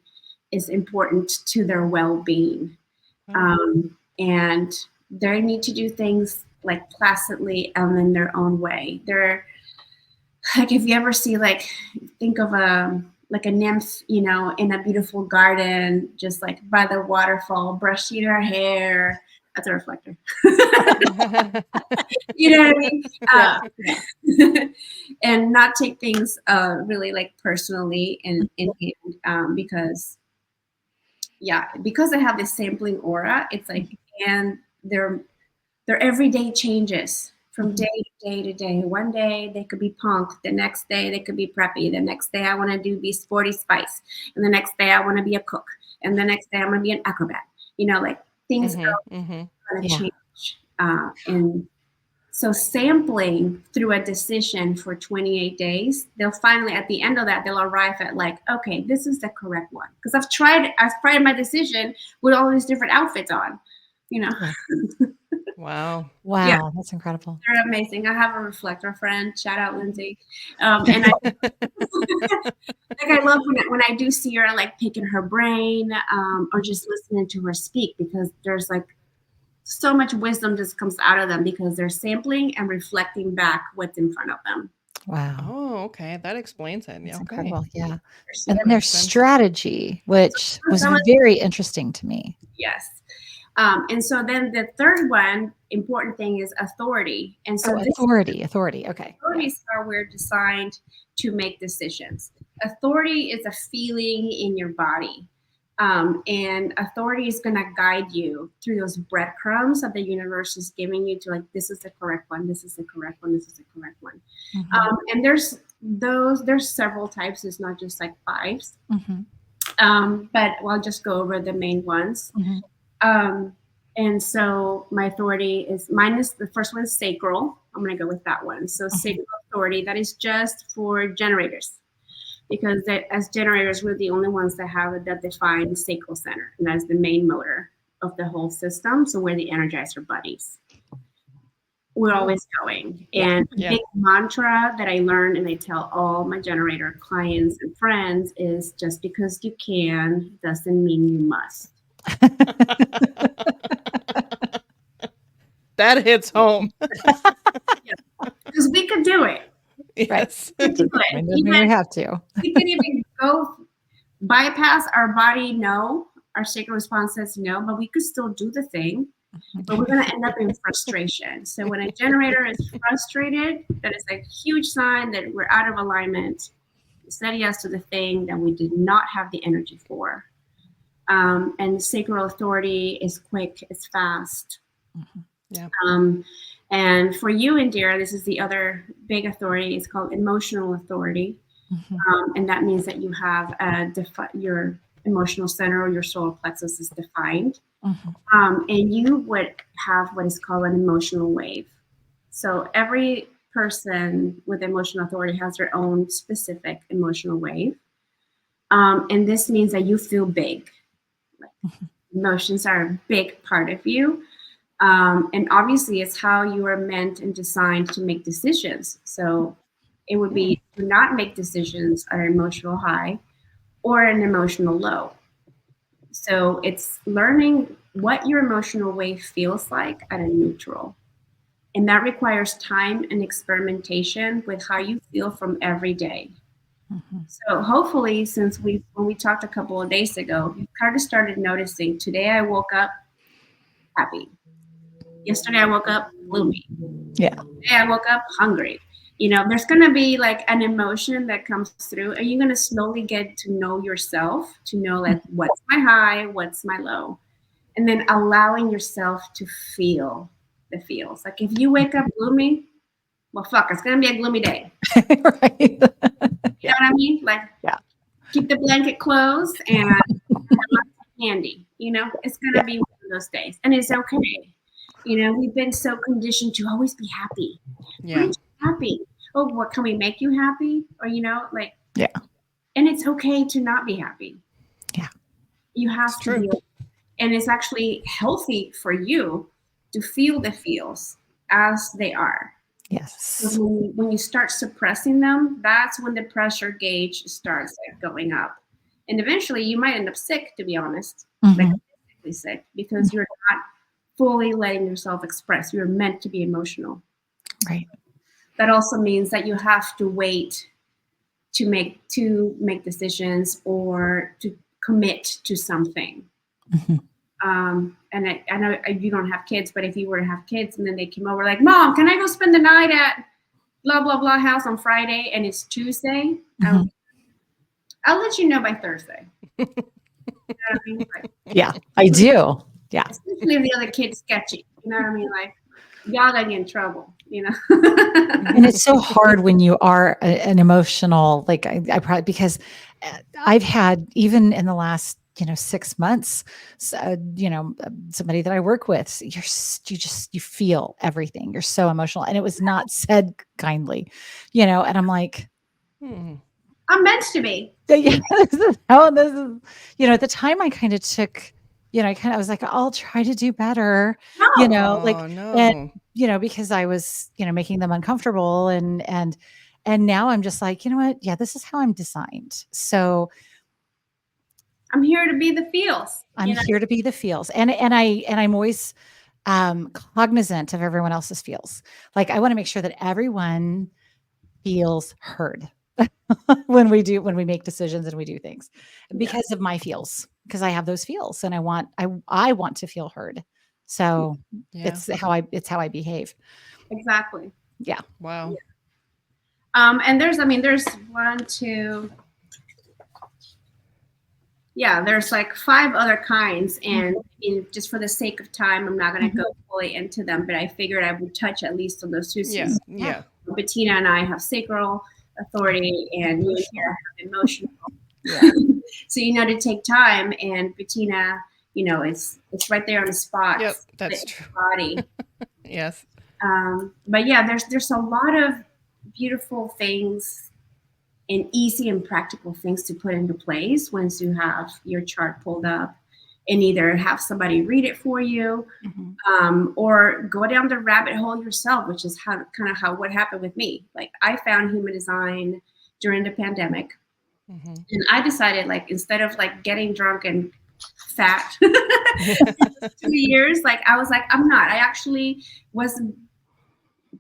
is important to their well-being. And they need to do things like placidly and in their own way. They're like, if you ever see, like, think of a nymph, in a beautiful garden, just like by the waterfall, brushing her hair. That's a reflector. You know what I mean? And not take things really like personally and in hand, because Yeah, because I have this sampling aura, it's like, and their everyday changes from day to day to day. One day they could be punk, the next day they could be preppy, the next day I want to be sporty spice, and the next day I want to be a cook, and the next day I'm going to be an acrobat. Like things are going to change. And so sampling through a decision for 28 days, they'll finally, at the end of that, they'll arrive at like, okay, this is the correct one. Because I've tried my decision with all these different outfits on, Wow. Wow. Yeah. That's incredible. They're amazing. I have a reflector friend. Shout out, Lindsay. And I, I love when I do see her like picking her brain or just listening to her speak, because there's like so much wisdom just comes out of them because they're sampling and reflecting back what's in front of them. Wow. Oh, okay. That explains it. That's Yeah. Okay. incredible. Yeah. So And then there's strategy, which was very interesting to me. Yes. And so then the third one, important thing, is authority. And so authority. Okay. Authorities are we're designed to make decisions. Authority is a feeling in your body. And authority is going to guide you through those breadcrumbs that the universe is giving you to like, this is the correct one, this is the correct one, this is the correct one. And there's several types. It's not just like 5s. But I'll just go over the main ones. And so my authority is the first one is sacral. I'm going to go with that one. So sacral authority, that is just for generators. Because as generators, we're the only ones that have that defined sacral center. And that's the main motor of the whole system. So we're the energizer buddies. We're always going. And the big mantra that I learned and I tell all my generator clients and friends is just because you can doesn't mean you must. That hits home. Because we could do it. Yes. Right. We have to. We can even go bypass our body, no. Our sacral response says no, but we could still do the thing. But we're going to end up in frustration. So when a generator is frustrated, that is a huge sign that we're out of alignment. We said yes to the thing that we did not have the energy for. And sacral authority is quick, it's fast. Yeah. And for you, Indira, this is the other big authority. It's called emotional authority. And that means that you have your emotional center or your solar plexus is defined. And you would have what is called an emotional wave. So every person with emotional authority has their own specific emotional wave. And this means that you feel big. Emotions are a big part of you. And obviously it's how you are meant and designed to make decisions. So it would be to not make decisions at an emotional high or an emotional low. So it's learning what your emotional wave feels like at a neutral. And that requires time and experimentation with how you feel from every day. So hopefully, since when we talked a couple of days ago, you kind of started noticing, today I woke up happy. Yesterday I woke up gloomy. Yeah. Today I woke up hungry. There's going to be like an emotion that comes through, and you're going to slowly get to know yourself, to know like what's my high, what's my low, and then allowing yourself to feel the feels. Like if you wake up gloomy, well, fuck, it's going to be a gloomy day. Right. You know what I mean? Like, keep the blanket closed and candy. It's going to be one of those days, and it's okay. We've been so conditioned to always be happy. Yeah. Happy. Oh, what can we make you happy? Or and it's okay to not be happy. Yeah. You have to be, and it's actually healthy for you to feel the feels as they are. Yes. So when you start suppressing them, that's when the pressure gauge starts going up. And eventually you might end up sick, to be honest. Like physically sick, because you're not fully letting yourself express. You're meant to be emotional. Right. That also means that you have to wait to make decisions or to commit to something. And I know you don't have kids, but if you were to have kids and then they came over like, Mom, can I go spend the night at blah, blah, blah house on Friday and it's Tuesday? I'll let you know by Thursday. what I mean? Like, Yeah, I do. Yeah. especially if the other kid's sketchy. You know what I mean? Like, y'all gonna get in trouble, you know? And it's so hard when you are an emotional, like I probably, because I've had, even in the last, 6 months, somebody that I work with, you feel everything. You're so emotional, and it was not said kindly, and I'm like, Hmm. I'm meant to be. yeah, at the time I kind of took, I was like, I'll try to do better, No, like, Oh and, no. because I was, making them uncomfortable, and now I'm just like, you know what? Yeah, this is how I'm designed. So I'm here to be the feels, I'm you know? here to be the feels. And I'm always cognizant of everyone else's feels. Like, I want to make sure that everyone feels heard when we make decisions and we do things, Yeah, because of my feels, because I have those feels, and I want to feel heard. So Yeah. it's how I behave. exactly. Yeah. Wow. And there's one, two, yeah, there's like five other kinds, and just for the sake of time, I'm not going to Mhm. go fully into them, but I figured I would touch at least on those two Yeah. species. Yeah. Yeah. Bettina and I have sacral authority, and you and Emotional. Kara have emotional. Yeah. So to take time, and Bettina, it's right there on the spot, Yep. the That's true. body. Yes. But yeah, there's a lot of beautiful things and easy and practical things to put into place once you have your chart pulled up, and either have somebody read it for you, Mhm. or go down the rabbit hole yourself, which is how what happened with me. Like, I found human design during the pandemic, Hmm. and I decided, like, instead of like getting drunk and fat Yeah. 2 years, like, I was like, I'm not. I actually was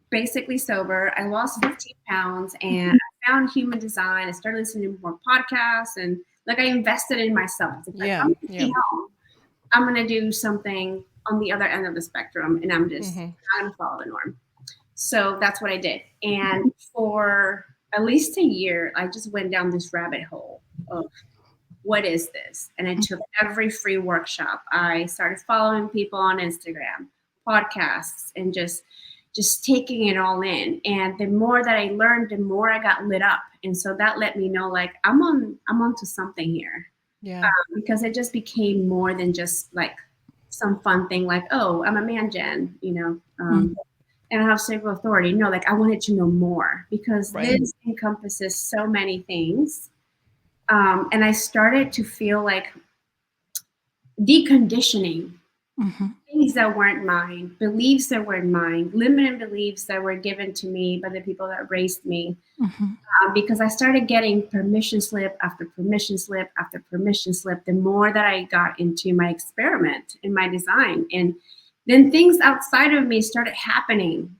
basically sober. I lost 15 pounds, and I found human design. I started listening to more podcasts, and like, I invested in myself. It's like, Yeah. I'm 50 Yeah. home. I'm going to do something on the other end of the spectrum, and I'm just Hmm. not going to follow the norm. So that's what I did. And for at least a year, I just went down this rabbit hole of, what is this? And I took every free workshop. I started following people on Instagram, podcasts, and just taking it all in. And the more that I learned, the more I got lit up. And so that let me know, like, I'm onto something here. Yeah. Because it just became more than just like some fun thing, like, oh, I'm a man gen, and I have sacral authority. No, like, I wanted to know more, because Right. this encompasses so many things. And I started to feel like deconditioning Mhm. things that weren't mine, beliefs that weren't mine, limited beliefs that were given to me by the people that raised me. Mhm. Because I started getting permission slip after permission slip after permission slip, the more that I got into my experiment in my design. And then things outside of me started happening,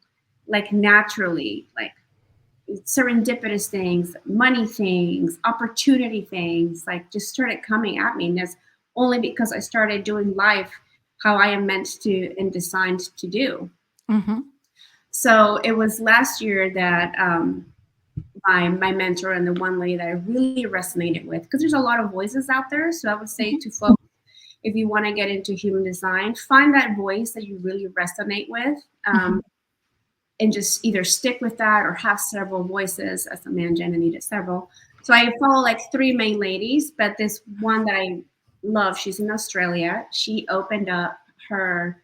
like, naturally, like serendipitous things, money things, opportunity things, like, just started coming at me. And that's only because I started doing life how I am meant to and designed to do. Mhm. So it was last year that my mentor and the one lady that I really resonated with, because there's a lot of voices out there. So I would say Mhm. to folks, if you want to get into human design, find that voice that you really resonate with, Mhm. and just either stick with that or have several voices. As a man, Jen, I needed several. So I follow like three main ladies, but this one that I love, she's in Australia. She opened up her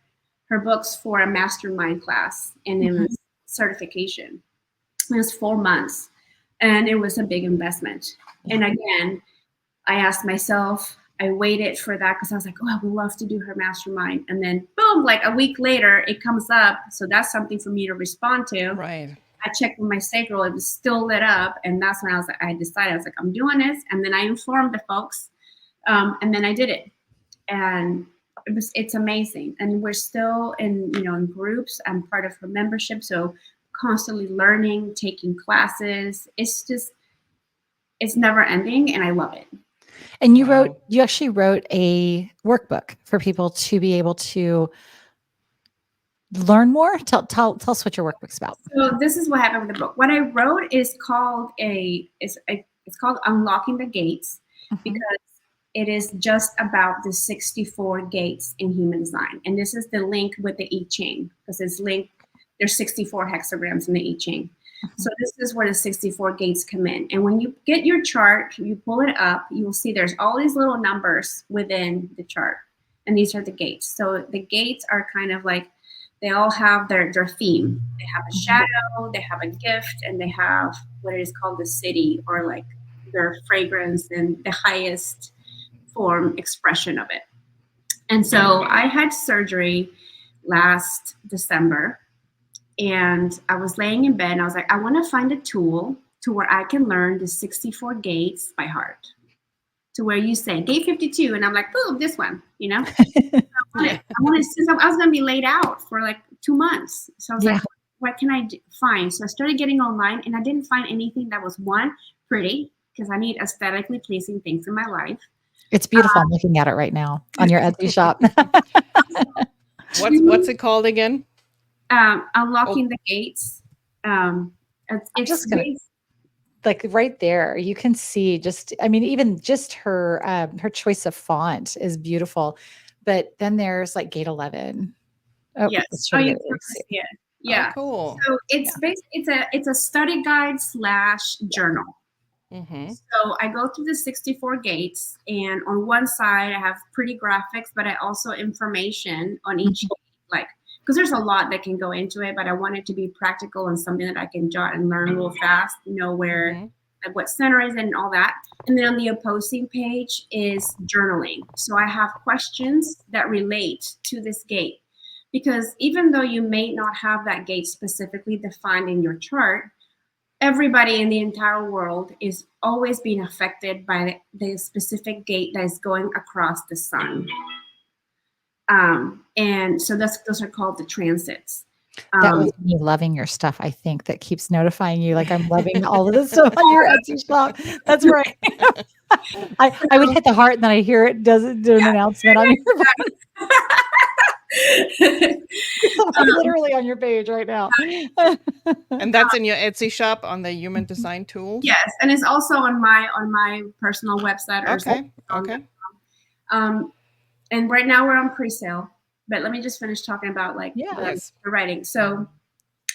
books for a mastermind class, and it Mhm. was certification. It was 4 months, and it was a big investment. Yeah. And again, I asked myself, I waited for that because I was like, oh, I would love to do her mastermind. And then boom, like a week later, it comes up. So that's something for me to respond to. Right. I checked with my sacral, it was still lit up. And that's when I decided, I was like, I'm doing this. And then I informed the folks, and then I did it. And it's amazing. And we're still in groups. I'm part of her membership. So constantly learning, taking classes. It's never ending, and I love it. And Wow. you actually wrote a workbook for people to be able to learn more. Tell us what your workbook's about. So this is what happened with the book. What I wrote is called it's called Unlocking the Gates, Mhm. because it is just about the 64 gates in human design. And this is the link with the I Ching, because it's linked, there's 64 hexagrams in the I Ching. So this is where the 64 gates come in. And when you get your chart, you pull it up, you will see there's all these little numbers within the chart. And these are the gates. So the gates are kind of like, they all have their theme. They have a shadow, they have a gift, and they have what is called the city, or like their fragrance and the highest form expression of it. And so I had surgery last December, and I was laying in bed and I was like, I want to find a tool to where I can learn the 64 gates by heart, to where you say gate 52 and I'm like, oh, this one, you know. I wanted since I was going to be laid out for like 2 months. So I was like, what can I find? So I started getting online, and I didn't find anything that was, one, pretty, because I need aesthetically pleasing things in my life. It's beautiful. I'm looking at it right now on your Etsy shop. What's it called again? Unlocking the gates. It's just gonna, like right there, you can see even just her choice of font is beautiful. But then there's like gate 11. Oh, yes. Yeah. Oh, cool. So it's it's a study guide / journal. So I go through the 64 gates, and on one side I have pretty graphics, but I also information on each gate, like, because there's a lot that can go into it, but I want it to be practical and something that I can jot and learn real fast, know where, like what center is and all that. And then on the opposing page is journaling. So I have questions that relate to this gate, because even though you may not have that gate specifically defined in your chart, everybody in the entire world is always being affected by the specific gate that is going across the sun. And so those are called the transits. That was me loving your stuff, I think, that keeps notifying you. Like, I'm loving all of this stuff on your Etsy shop. That's right. I would hit the heart, and then I hear it do an announcement on your I'm literally on your page right now. And that's in your Etsy shop on the Human Design Tools? Yes, and it's also on my personal website. Okay. And right now we're on pre-sale. But let me just finish talking about the writing. So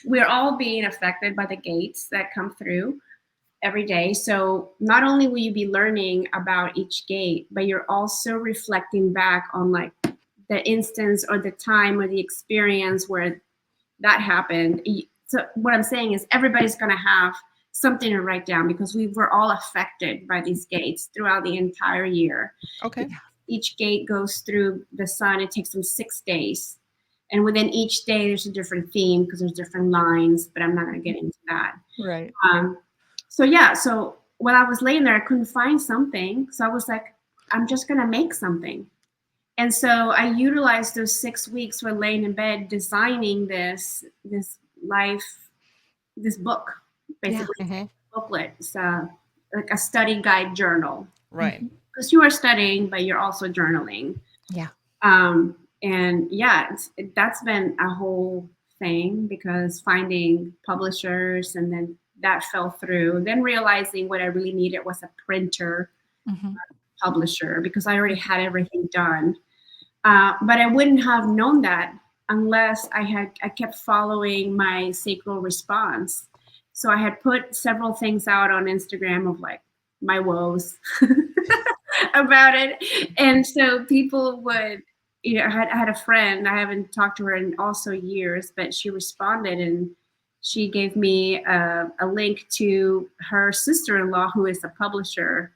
we're all being affected by the gates that come through every day. So not only will you be learning about each gate, but you're also reflecting back on like the instance or the time or the experience where that happened. So what I'm saying is everybody's going to have something to write down, because we were all affected by these gates throughout the entire year. Okay. Each gate goes through the sun. It takes them 6 days. And within each day, there's a different theme, because there's different lines, but I'm not going to get into that. Right. So when I was laying there, I couldn't find something. So I was like, I'm just going to make something. And so I utilized those 6 weeks when laying in bed, designing this book, basically booklet. It's like a study guide journal. Right. Because you are studying, but you're also journaling. Yeah. That's been a whole thing, because finding publishers, and then that fell through. Then realizing what I really needed was a printer, publisher, because I already had everything done. But I wouldn't have known that unless I kept following my sacral response. So I had put several things out on Instagram of like my woes about it. And so people would, I had a friend, I haven't talked to her in also years, but she responded, and she gave me a link to her sister-in-law, who is a publisher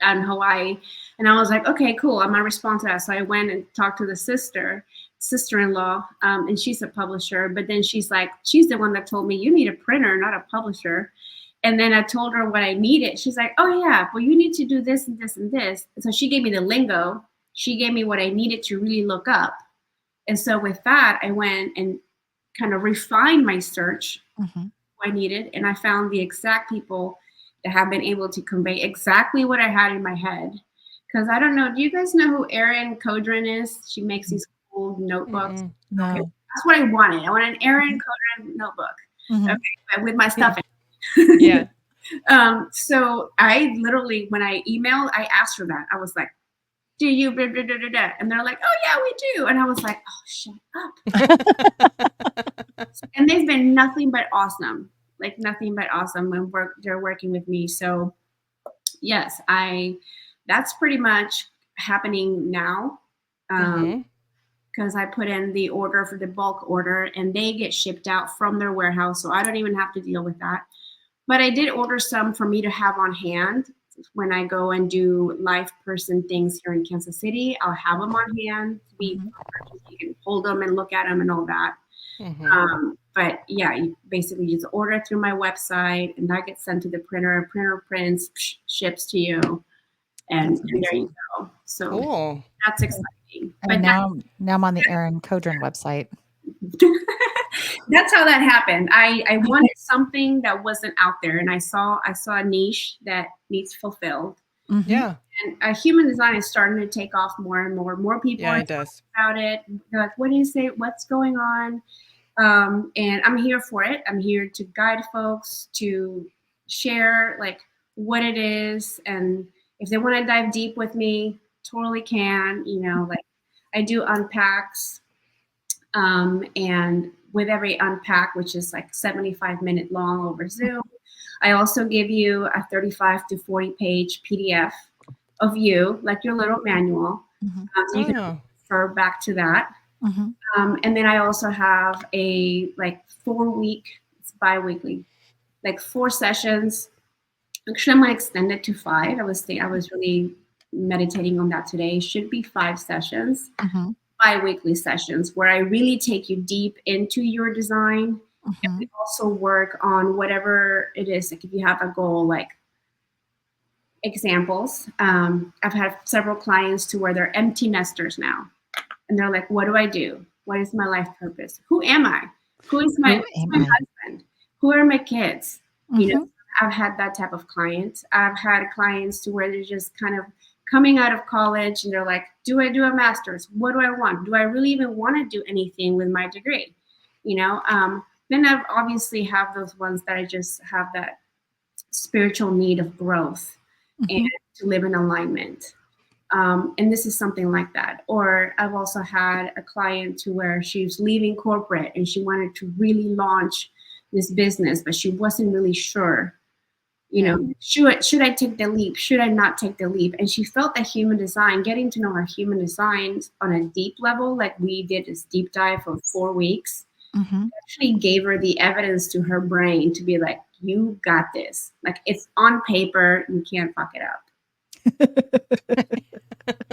in Hawaii. And I was like, okay, cool, I'm gonna respond to that. So I went and talked to the sister-in-law, and she's a publisher. But then she's the one that told me, you need a printer, not a publisher. And then I told her what I needed. She's like, oh yeah, well, you need to do this and this and this. And so she gave me the lingo. She gave me what I needed to really look up. And so with that, I went and kind of refined my search, what I needed. And I found the exact people that have been able to convey exactly what I had in my head. Because I don't know, do you guys know who Erin Codron is? She makes these cool notebooks. No. Okay, that's what I wanted. I wanted an Erin Codron notebook, okay, with my stuff in it. Yeah. So I literally, when I emailed, I asked her that. I was like, do you, blah, blah, blah, blah, blah. And they're like, oh yeah, we do. And I was like, oh, shut up. And they've been nothing but awesome, like nothing but awesome when they're working with me. So yes, that's pretty much happening now. Because I put in the order for the bulk order and they get shipped out from their warehouse. So I don't even have to deal with that. But I did order some for me to have on hand when I go and do live person things here in Kansas City. I'll have them on hand to be, you can hold them and look at them and all that. But yeah, you basically just order through my website and that gets sent to the printer. Printer prints, ships to you, and there you go. So cool. That's exciting. And now I'm on the Erin Codron website. That's how that happened. I wanted something that wasn't out there, and I saw a niche that needs fulfilled. Yeah. And human design is starting to take off more and more. More people are talking about it. They're like, "What do you say? What's going on?" And I'm here for it. I'm here to guide folks, to share like what it is, and if they want to dive deep with me, totally can. Like I do unpacks, and with every unpack, which is like 75-minute long over Zoom, I also give you a 35 to 40 page PDF of you, like your little manual. So you can refer back to that. And then I also have a 4-week, it's bi-weekly, like 4 sessions. Actually, I'm gonna extend it to 5. I was really meditating on that today. Should be 5 sessions, bi-weekly sessions where I really take you deep into your design. And we also work on whatever it is. Like if you have a goal, like examples. I've had several clients to where they're empty nesters now. And they're like, what do I do? What is my life purpose? Who am I? Who is my husband? Who are my kids? I've had that type of client. I've had clients to where they're just kind of coming out of college and they're like, do I do a master's? What do I want? Do I really even want to do anything with my degree? Then I've obviously have those ones that I just have that spiritual need of growth and to live in alignment. And this is something like that. Or I've also had a client to where she's leaving corporate and she wanted to really launch this business, but she wasn't really sure, should I take the leap? Should I not take the leap? And she felt that human design, getting to know her human design on a deep level, like we did this deep dive for 4 weeks, actually gave her the evidence to her brain to be like, you got this. Like it's on paper, you can't fuck it up.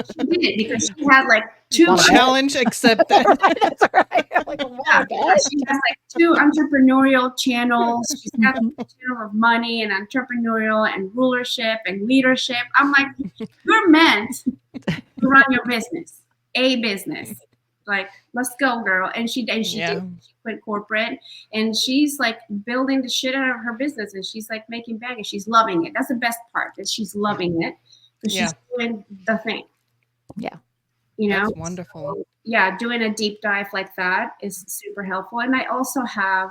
She did it because she had like 2 challenge accepted. That's right. Like, she has like 2 entrepreneurial channels. She's got the channel of money and entrepreneurial and rulership and leadership. I'm like, you're meant to run your business, a business. Like, let's go, girl. And she did. She quit corporate, and she's like building the shit out of her business, and she's like making bank, and she's loving it. That's the best part, that she's loving it. So she's doing the thing. Yeah. That's wonderful. So, doing a deep dive like that is super helpful. And I also have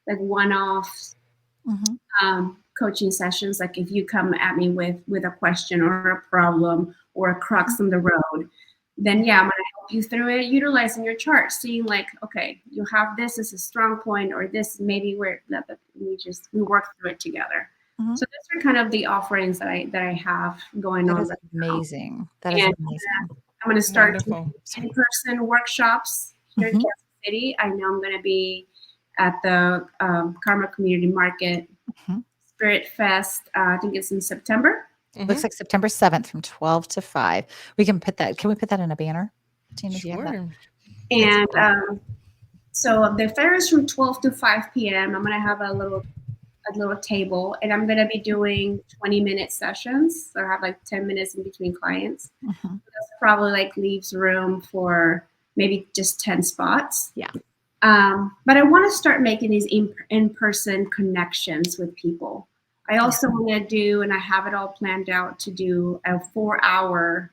like one-off coaching sessions. Like if you come at me with a question or a problem or a crux on the road, then I'm going to help you through it, utilizing your chart, seeing like, okay, you have this as a strong point, or this maybe where we work through it together. So those are kind of the offerings that I have going on. That is amazing. That is amazing. I'm going to start in-person workshops here in Kansas City. I know I'm going to be at the Karma Community Market Spirit Fest. I think it's in September. Looks like September 7th from 12 to 5. We can put that. Can we put that in a banner? Tina, do you have that? And so the fair is from 12 to 5 p.m. I'm going to have a little table, and I'm going to be doing 20-minute sessions. So I have like 10 minutes in between clients. So that's probably like leaves room for maybe just 10 spots. Yeah. But I want to start making these in-person connections with people. I also want to do, and I have it all planned out to do, a 4-hour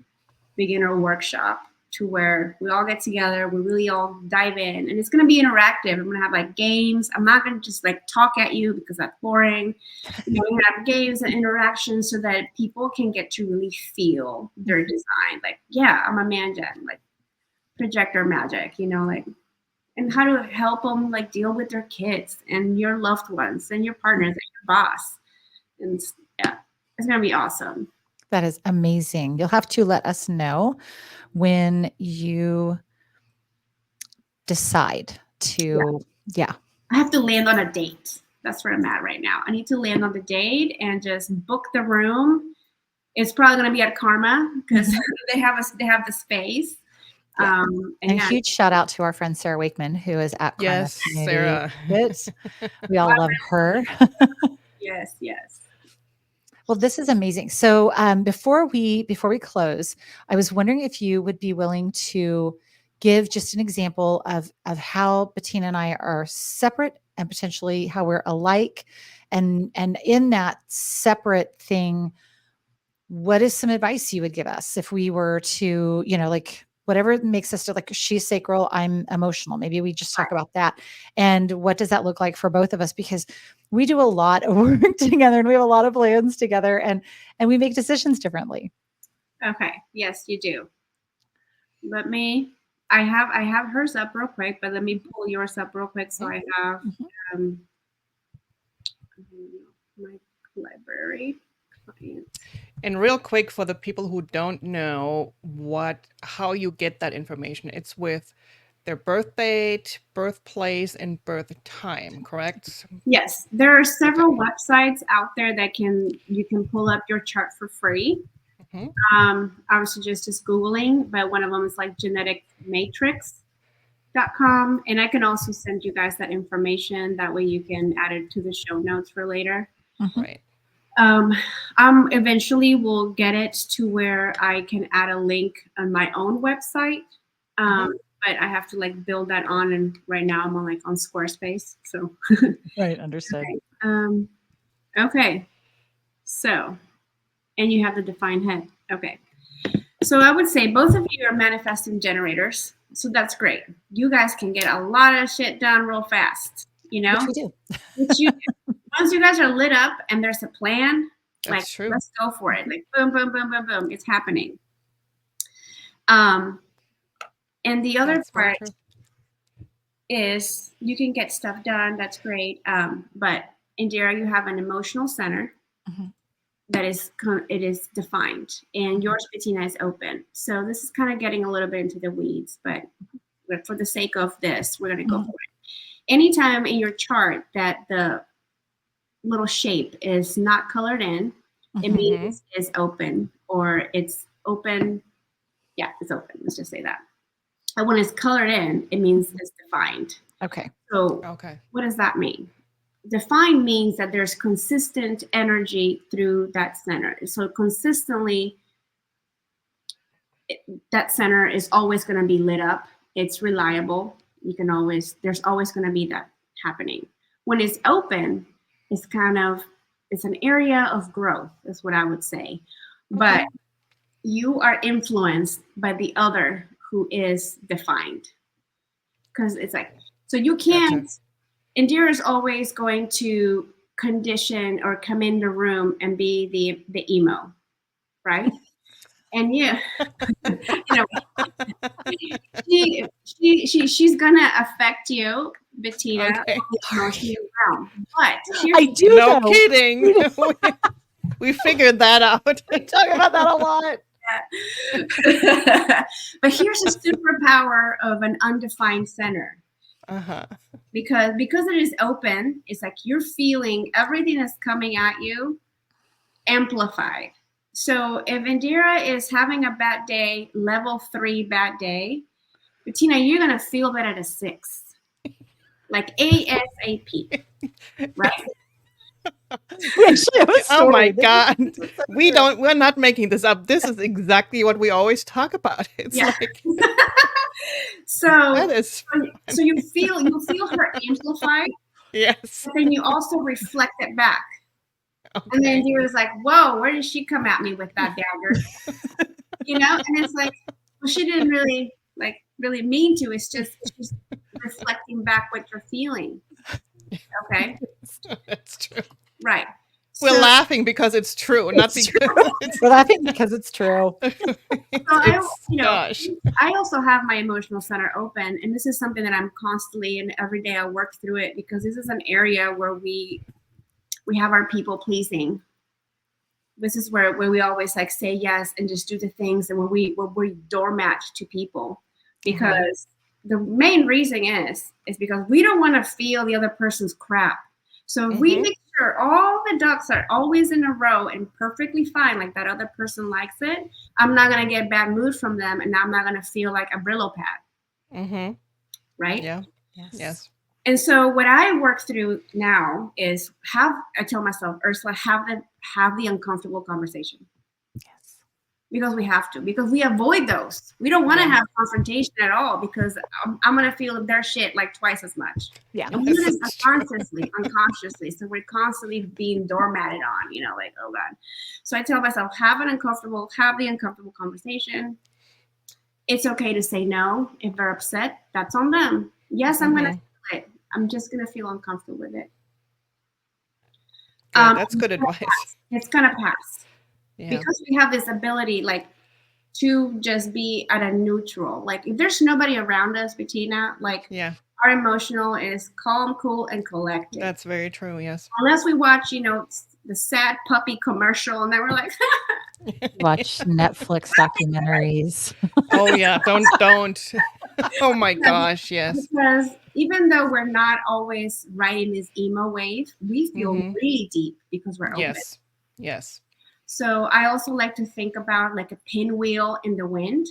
beginner workshop to where we all get together, we really all dive in, and it's going to be interactive. I'm going to have like games. I'm not going to just like talk at you because that's boring. You know, we have games and interactions so that people can get to really feel their design. Like, yeah, I'm a man gen, like projector magic, you know, like, and how to help them like deal with their kids and your loved ones and your partners and your boss. And yeah, it's going to be awesome. That is amazing. You'll have to let us know when you decide to, yeah. I have to land on a date. That's where I'm at right now. I need to land on the date and just book the room. It's probably going to be at Karma because they have the space. Yeah. And yeah. huge shout out to our friend Sarah Wakeman, who is at Karma Yes, Community. Sarah. We all love her. Yes, yes. Well, this is amazing. So before we close, I was wondering if you would be willing to give just an example of how Bettina and I are separate and potentially how we're alike. And in that separate thing, what is some advice you would give us if we were to, you know, like whatever makes us to, like, she's sacral, I'm emotional. Maybe we just talk about that. And what does that look like for both of us? Because we do a lot of work together and we have a lot of plans together and we make decisions differently. Okay. Yes, you do. I have hers up real quick, but let me pull yours up real quick. So I have my library client. And real quick for the people who don't know how you get that information, it's with their birth date, birthplace, and birth time, correct? Yes, there are several websites out there that you can pull up your chart for free. I would suggest just Googling, but one of them is like geneticmatrix.com. And I can also send you guys that information. That way you can add it to the show notes for later. Right. Eventually we'll get it to where I can add a link on my own website. But I have to like build that on, and right now I'm on Squarespace. So right, understood. Okay. So, and you have the defined head. Okay. So I would say both of you are manifesting generators. So that's great. You guys can get a lot of shit done real fast, you know? Which we do. Which you do. Once you guys are lit up and there's a plan, That's true. Let's go for it. Like boom, boom, boom, boom, boom. It's happening. And the other part is you can get stuff done. That's great. But Indira, you have an emotional center that is defined, and yours, Bettina, is open. So this is kind of getting a little bit into the weeds, but for the sake of this, we're going to go for it. Anytime in your chart that the little shape is not colored in, it means it's open, or it's open. Yeah, it's open. Let's just say that. And when it's colored in, it means it's defined. Okay. So what does that mean? Defined means that there's consistent energy through that center. So consistently, that center is always going to be lit up. It's reliable. There's always going to be that happening. When it's open, it's an area of growth, is what I would say. But you are influenced by the other who is defined. Because it's like, so you can't, Indira is always going to condition or come in the room and be the emo, right? And she's gonna affect you, Bettina. But I do. No kidding. We figured that out. We talk about that a lot. But here's the superpower of an undefined center. Because it is open, it's like you're feeling everything that's coming at you amplified. So if Indira is having a bad day, level 3 bad day, Bettina, you're gonna feel that at a 6, like ASAP, right? Oh my God. We're not making this up. This is exactly what we always talk about. It's like so you feel her amplified. Yes. But then you also reflect it back. And then Indira's like, whoa, where did she come at me with that dagger? And it's like, Well, she didn't really mean to. It's just she's reflecting back what you're feeling. Okay. That's true. Right. We're So, laughing because it's true, not It's because true. it's, We're laughing because it's true. gosh. I also have my emotional center open, and this is something that I'm constantly and every day I work through it, because this is an area where we have our people pleasing. This is where we always like say yes and just do the things, and where we doormat to people, because the main reason is because we don't want to feel the other person's crap. So if we make sure all the ducks are always in a row and perfectly fine, like that other person likes it, I'm not gonna get bad mood from them, and I'm not gonna feel like a Brillo pad. Right? Yeah. Yes. Yes. And so what I work through now is I tell myself, Ursula, have the uncomfortable conversation. Yes. Because we have to, because we avoid those. We don't want to have confrontation at all, because I'm going to feel their shit like twice as much. Yeah. And we do this unconsciously. So we're constantly being doormatted on, like, oh God. So I tell myself, have the uncomfortable conversation. It's okay to say no. If they're upset, that's on them. Yes, I'm going to feel it. I'm just going to feel uncomfortable with it. Good. That's good advice. It's going to pass. Yeah. Because we have this ability, like, to just be at a neutral. Like, if there's nobody around us, Bettina, like, our emotional is calm, cool, and collected. That's very true. Yes. Unless we watch, the sad puppy commercial, and then we're like, watch Netflix documentaries. Oh yeah, don't. Oh my gosh, yes. Because even though we're not always riding this emo wave, we feel really deep because we're open. Yes. So I also like to think about like a pinwheel in the wind.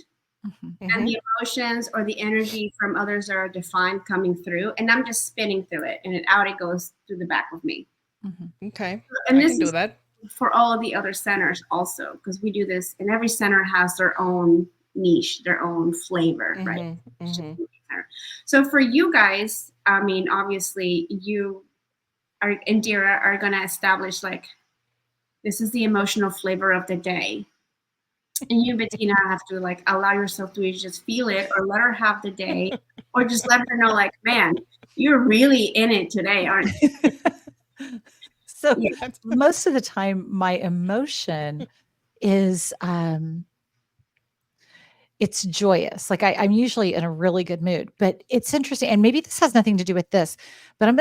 And the emotions or the energy from others are defined coming through, and I'm just spinning through it, and out it goes through the back of me. Okay. And I this can do is that for all of the other centers also, because we do this, and every center has their own niche, their own flavor, right? So for you guys, I mean, obviously you are, Indira, are going to establish like, this is the emotional flavor of the day. And you, Bettina, have to like allow yourself to just feel it, or let her have the day, or just let her know, like, man, you're really in it today, aren't you? So most of the time, my emotion is it's joyous. Like I'm usually in a really good mood, but it's interesting. And maybe this has nothing to do with this, but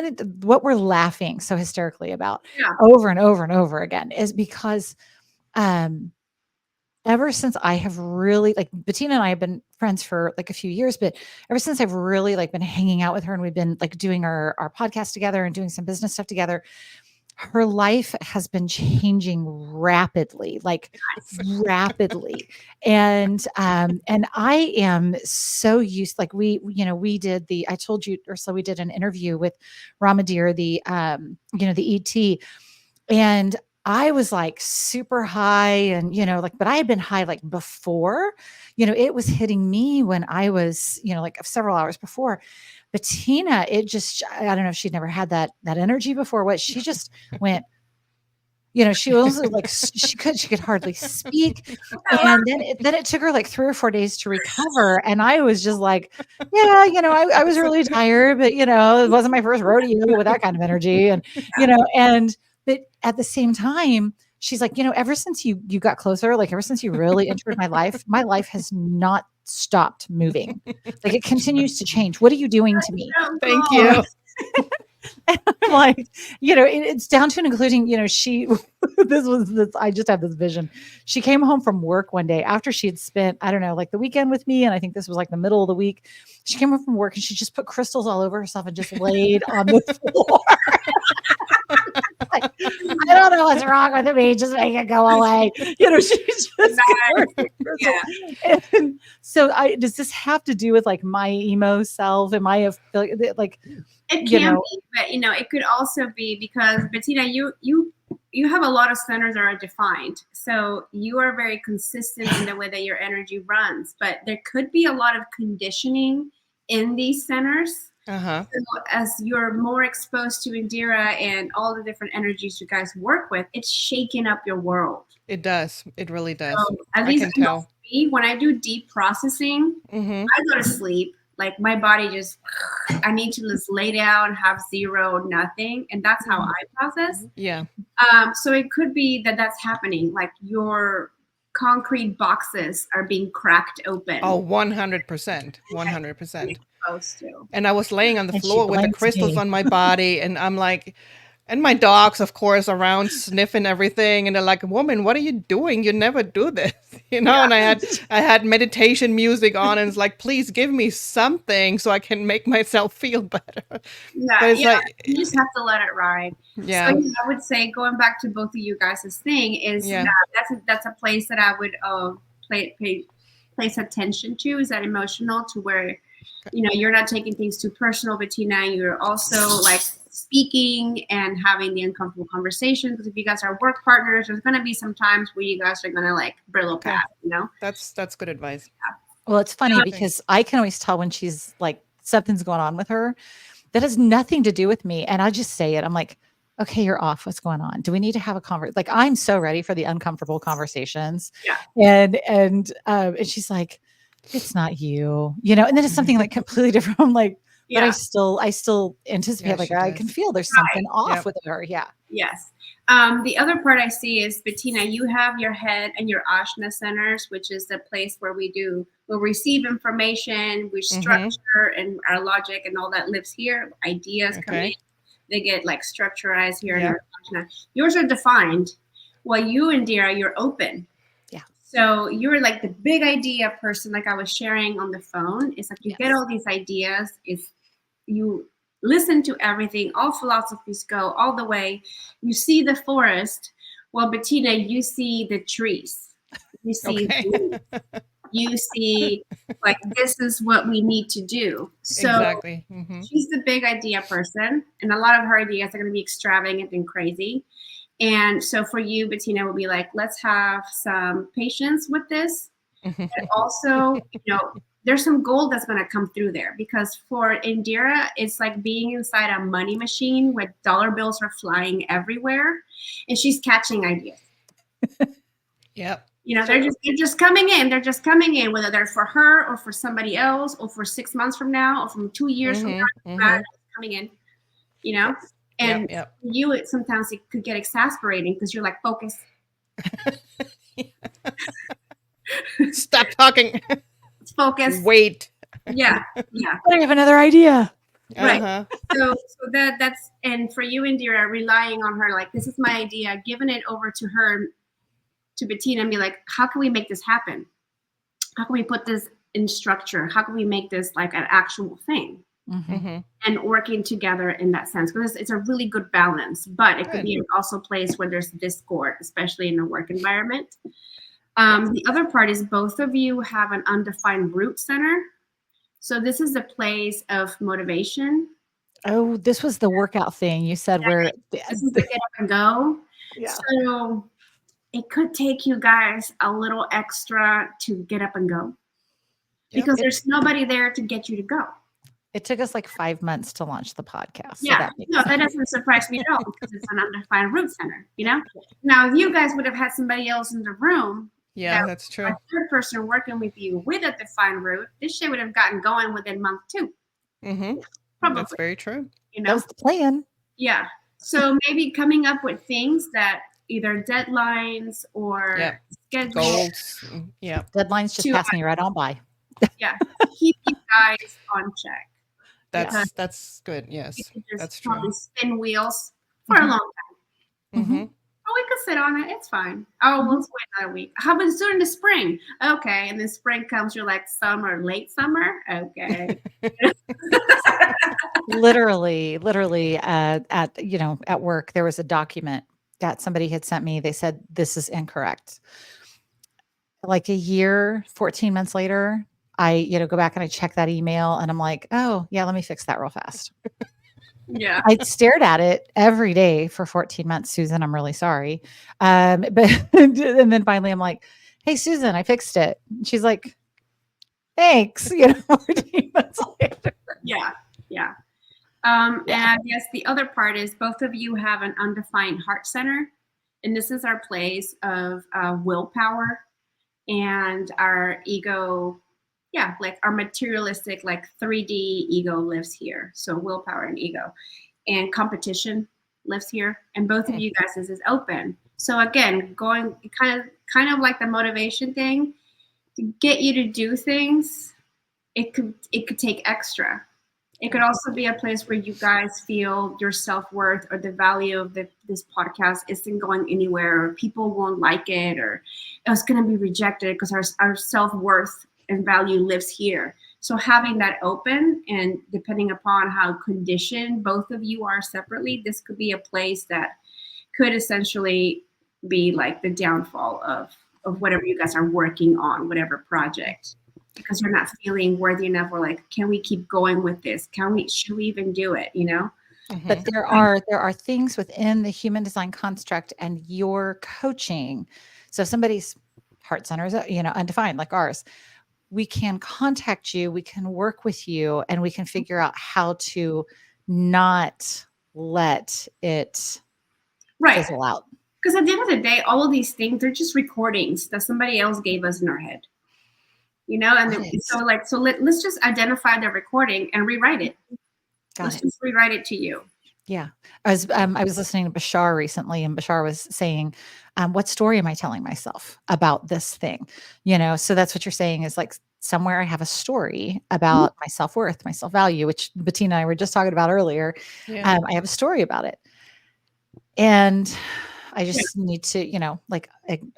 what we're laughing so hysterically about over and over and over again is because ever since I have really, like, Bettina and I have been friends for like a few years, but ever since I've really like been hanging out with her, and we've been like doing our podcast together and doing some business stuff together, her life has been changing rapidly, like rapidly. And I am so used, like we did I told you, Ursula, we did an interview with Ramadir, the ET, and I was like super high, and but I had been high like before, it was hitting me when I was, like several hours before. Bettina, I don't know if she'd never had that energy before. What she just went, she was like, she could hardly speak. And then it took her like 3 or 4 days to recover. And I was just like, yeah, I was really tired, but it wasn't my first rodeo with that kind of energy. And, but at the same time, she's like, ever since you got closer, like ever since you really entered my life has not stopped moving. Like it continues to change. What are you doing to me? Thank you. I'm like, it's down to and including, she, I just have this vision. She came home from work one day after she had spent, I don't know, like the weekend with me. And I think this was like the middle of the week. She came home from work and she just put crystals all over herself and just laid on the floor. Like, I don't know what's wrong with me. Just make it go away. She's just and so does this have to do with like my emo self? Am I like it can be, but it could also be because, Bettina, you have a lot of centers that are defined. So you are very consistent in the way that your energy runs, but there could be a lot of conditioning in these centers. So as you're more exposed to Indira and all the different energies you guys work with, it's shaking up your world. It does. It really does. So at I least can tell. me, when I do deep processing, Mm-hmm. I go to sleep. Like my body just, I need to just lay down, have zero, nothing. And that's how I process. Yeah. So it could be that that's happening. Like your concrete boxes are being cracked open. Oh, 100%. 100%. Supposed to. And I was laying on the And she floor with the blames crystals me. on my body, and I'm like, and my dogs, of course, around sniffing everything, and they're like, "Woman, what are you doing? You never do this," you know. Yeah. And I had meditation music on, and it's like, "Please give me something so I can make myself feel better." But Yeah, it's yeah. like, You just have to let it ride. yeah, So I would say, going back to both of you guys' thing, is yeah, that's a place that I would place attention to. Is that emotional to where you're not taking things too personal, Bettina. You're also like speaking and having the uncomfortable conversation, because if you guys are work partners, there's going to be some times where you guys are going to like brillo okay. past, That's good advice. Well, it's funny because I can always tell when she's like something's going on with her that has nothing to do with me. And I just say it. I'm like, okay, you're off. What's going on? Do we need to have a conversation? Like, I'm so ready for the uncomfortable conversations. Yeah. And she's like, it's not you, and then it's something like completely different. I'm like, but Yeah. I still anticipate, Yeah, like, she I does. can feel there's something off Yep. with her. Yeah. Yes. The other part I see is, Bettina, you have your head and your Ashna centers, which is the place where we'll receive information, we structure, and our logic and all that lives here. Ideas come in, they get like structurized here in our Ashna. Yours are defined. While you, Indira, you're open. Yeah. So you're like the big idea person, like I was sharing on the phone. It's like you get all these ideas, you listen to everything, all philosophies go all the way. You see the forest. Well, Bettina, you see the trees. You see you see like, this is what we need to do. So Exactly. she's the big idea person, and a lot of her ideas are going to be extravagant and crazy. And so for you, Bettina, will be like, let's have some patience with this. And also, there's some gold that's going to come through there, because for Indira, it's like being inside a money machine where dollar bills are flying everywhere, and she's catching ideas. Yep. They're just coming in. They're just coming in, whether they're for her or for somebody else, or for 6 months from now, or from 2 years from now, coming in. And you, sometimes it could get exasperating because you're like, focus. Stop talking. Focus. Wait. Yeah. I have another idea. Right. So that's, and for you, Indira, relying on her, like, this is my idea, giving it over to her, to Bettina, and be like, how can we make this happen? How can we put this in structure? How can we make this like an actual thing? And working together in that sense, because it's a really good balance, but it could be also a place where there's discord, especially in a work environment. The other part is, both of you have an undefined root center. So this is a place of motivation. Oh, this was the workout thing you said, where this is the get up and go. Yeah. So it could take you guys a little extra to get up and go, because there's nobody there to get you to go. It took us like 5 months to launch the podcast. Yeah, that doesn't surprise me at all, because it's an undefined root center, Now, if you guys would have had somebody else in the room, that's true. A third person working with you with a defined root, this shit would have gotten going within month 2. Probably. That's very true. That was the plan. Yeah. So maybe coming up with things that either deadlines or schedules. Goals. Yeah. Deadlines just pass me right on by. Yeah. Keep you guys on check. That's good. Yes. That's true. Probably spin wheels for a long time. Oh, we could sit on it. It's fine. Oh, we'll wait another week. How about during the spring? Okay. And then spring comes, you're like, summer, late summer. Okay. literally at work, there was a document that somebody had sent me. They said, this is incorrect. Like a year, 14 months later, I go back and I check that email, and I'm like, oh yeah, let me fix that real fast. Yeah. I stared at it every day for 14 months. Susan, I'm really sorry. But and then finally I'm like, hey, Susan, I fixed it. And she's like, thanks. 14 months later. Yeah. And I guess the other part is, both of you have an undefined heart center, and this is our place of willpower. and our ego, yeah, like our materialistic, like 3D ego lives here. So willpower and ego, and competition lives here, and both of you guys is open. So again, going kind of like the motivation thing to get you to do things. It could take extra. It could also be a place where you guys feel your self-worth or the value of this podcast isn't going anywhere, or people won't like it, or it's going to be rejected because our self-worth and value lives here. So having that open, and depending upon how conditioned both of you are separately, this could be a place that could essentially be like the downfall of whatever you guys are working on, whatever project, because you're not feeling worthy enough, or like, can we keep going with this? Should we even do it? But there are things within the human design construct and your coaching. So if somebody's heart center is, undefined like ours, we can contact you, we can work with you, and we can figure out how to not let it fizzle out. Because at the end of the day, all of these things, they're just recordings that somebody else gave us in our head. Let's just identify the recording and rewrite it. Let's just rewrite it to you. Yeah. I was listening to Bashar recently, and Bashar was saying, what story am I telling myself about this thing? So that's what you're saying, is like somewhere I have a story about my self-worth, my self-value, which Bettina and I were just talking about earlier. Yeah. I have a story about it. And I just need to,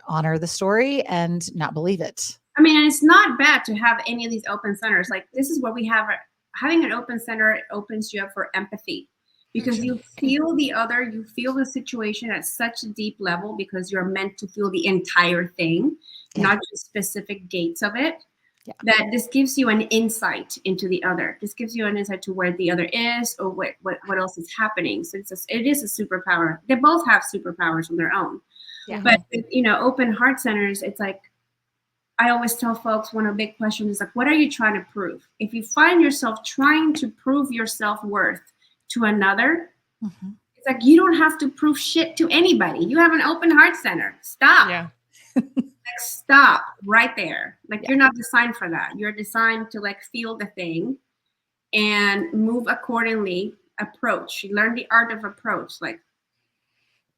honor the story and not believe it. I mean, and it's not bad to have any of these open centers. Like, this is what we have. Having an open center, it opens you up for empathy, because you feel the other, you feel the situation at such a deep level, because you're meant to feel the entire thing, not just specific gates of it. Yeah. That this gives you an insight into the other. This gives you an insight to where the other is, or what else is happening. So it is a superpower. They both have superpowers on their own. Yeah. But with, open heart centers, it's like, I always tell folks, one of the big questions is like, what are you trying to prove? If you find yourself trying to prove your self-worth to another, it's like, you don't have to prove shit to anybody. You have an open heart center. Stop. Yeah. Like, stop right there. Like, you're not designed for that. You're designed to like feel the thing and move accordingly, approach. You learn the art of approach, like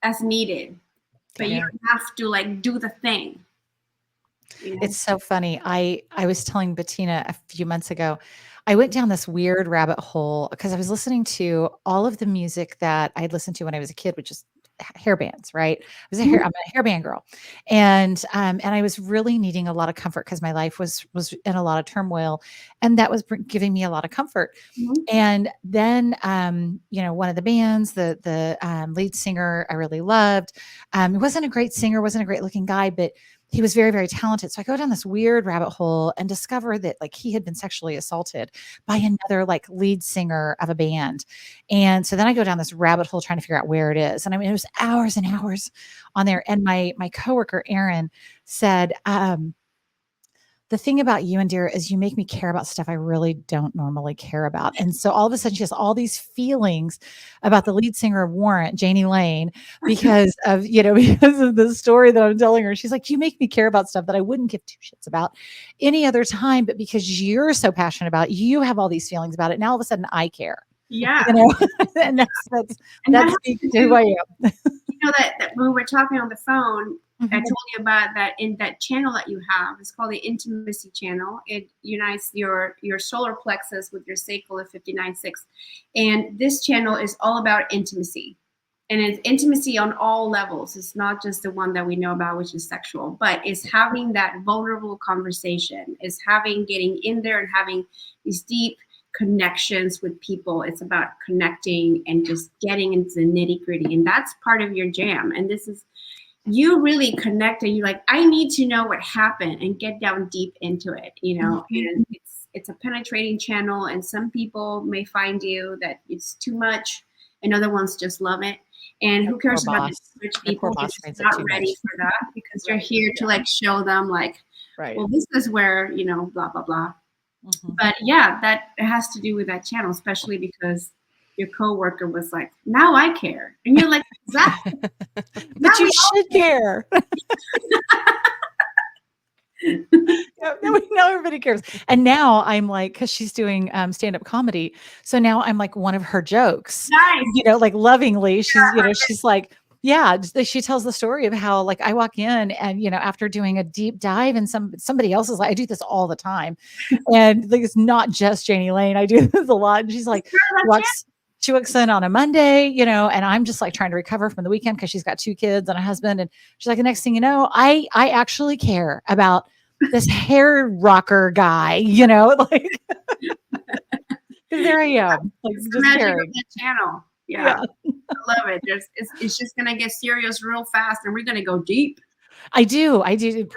as needed, but you don't have to like do the thing. It's so funny. I was telling Bettina a few months ago, I went down this weird rabbit hole because I was listening to all of the music that I'd listened to when I was a kid, which is hair bands, right? I'm a hairband girl. And I was really needing a lot of comfort because my life was in a lot of turmoil, and that was giving me a lot of comfort. And then, one of the bands, the lead singer I really loved, he wasn't a great singer, wasn't a great looking guy, but he was very, very talented. So I go down this weird rabbit hole and discover that like he had been sexually assaulted by another like lead singer of a band. And so then I go down this rabbit hole trying to figure out where it is. And I mean, it was hours and hours on there. And my coworker, Erin, said, the thing about you, Indira, is you make me care about stuff I really don't normally care about. And so all of a sudden she has all these feelings about the lead singer of Warrant, Janie Lane, because of the story that I'm telling her. She's like, you make me care about stuff that I wouldn't give two shits about any other time, but because you're so passionate about it, you have all these feelings about it. Now all of a sudden I care. Yeah. And that's who I am. That when we're talking on the phone, I told you about that in that channel that you have. It's called the intimacy channel. It unites your solar plexus with your sacral at 59.6. And this channel is all about intimacy. And it's intimacy on all levels. It's not just the one that we know about, which is sexual, but it's having that vulnerable conversation. It's getting in there and having these deep connections with people. It's about connecting and just getting into the nitty-gritty. And that's part of your jam. And this is, you really connect, and you're like, I need to know what happened and get down deep into it, and it's a penetrating channel. And some people may find you that it's too much, and other ones just love it. And who cares about the rich people? You're just not ready for that, because you're here to like show them like, well, this is where, blah, blah, blah. But yeah, that has to do with that channel, especially because your coworker was like, now I care. And you're like, exactly. But you should care. Yeah, now everybody cares. And now I'm like, because she's doing stand-up comedy. So now I'm like one of her jokes, Nice. like lovingly. She's like, yeah, she tells the story of how like I walk in and after doing a deep dive and somebody else is like, I do this all the time. And like it's not just Janie Lane. I do this a lot. And she's like, walks she walks in on a Monday, and I'm just like trying to recover from the weekend because she's got 2 kids and a husband. And she's like, the next thing you know, I actually care about this hair rocker guy, like there I am, like It's the just magic caring. of that channel. Yeah, Yeah, I love it. It's just gonna get serious real fast, and we're gonna go deep. I do.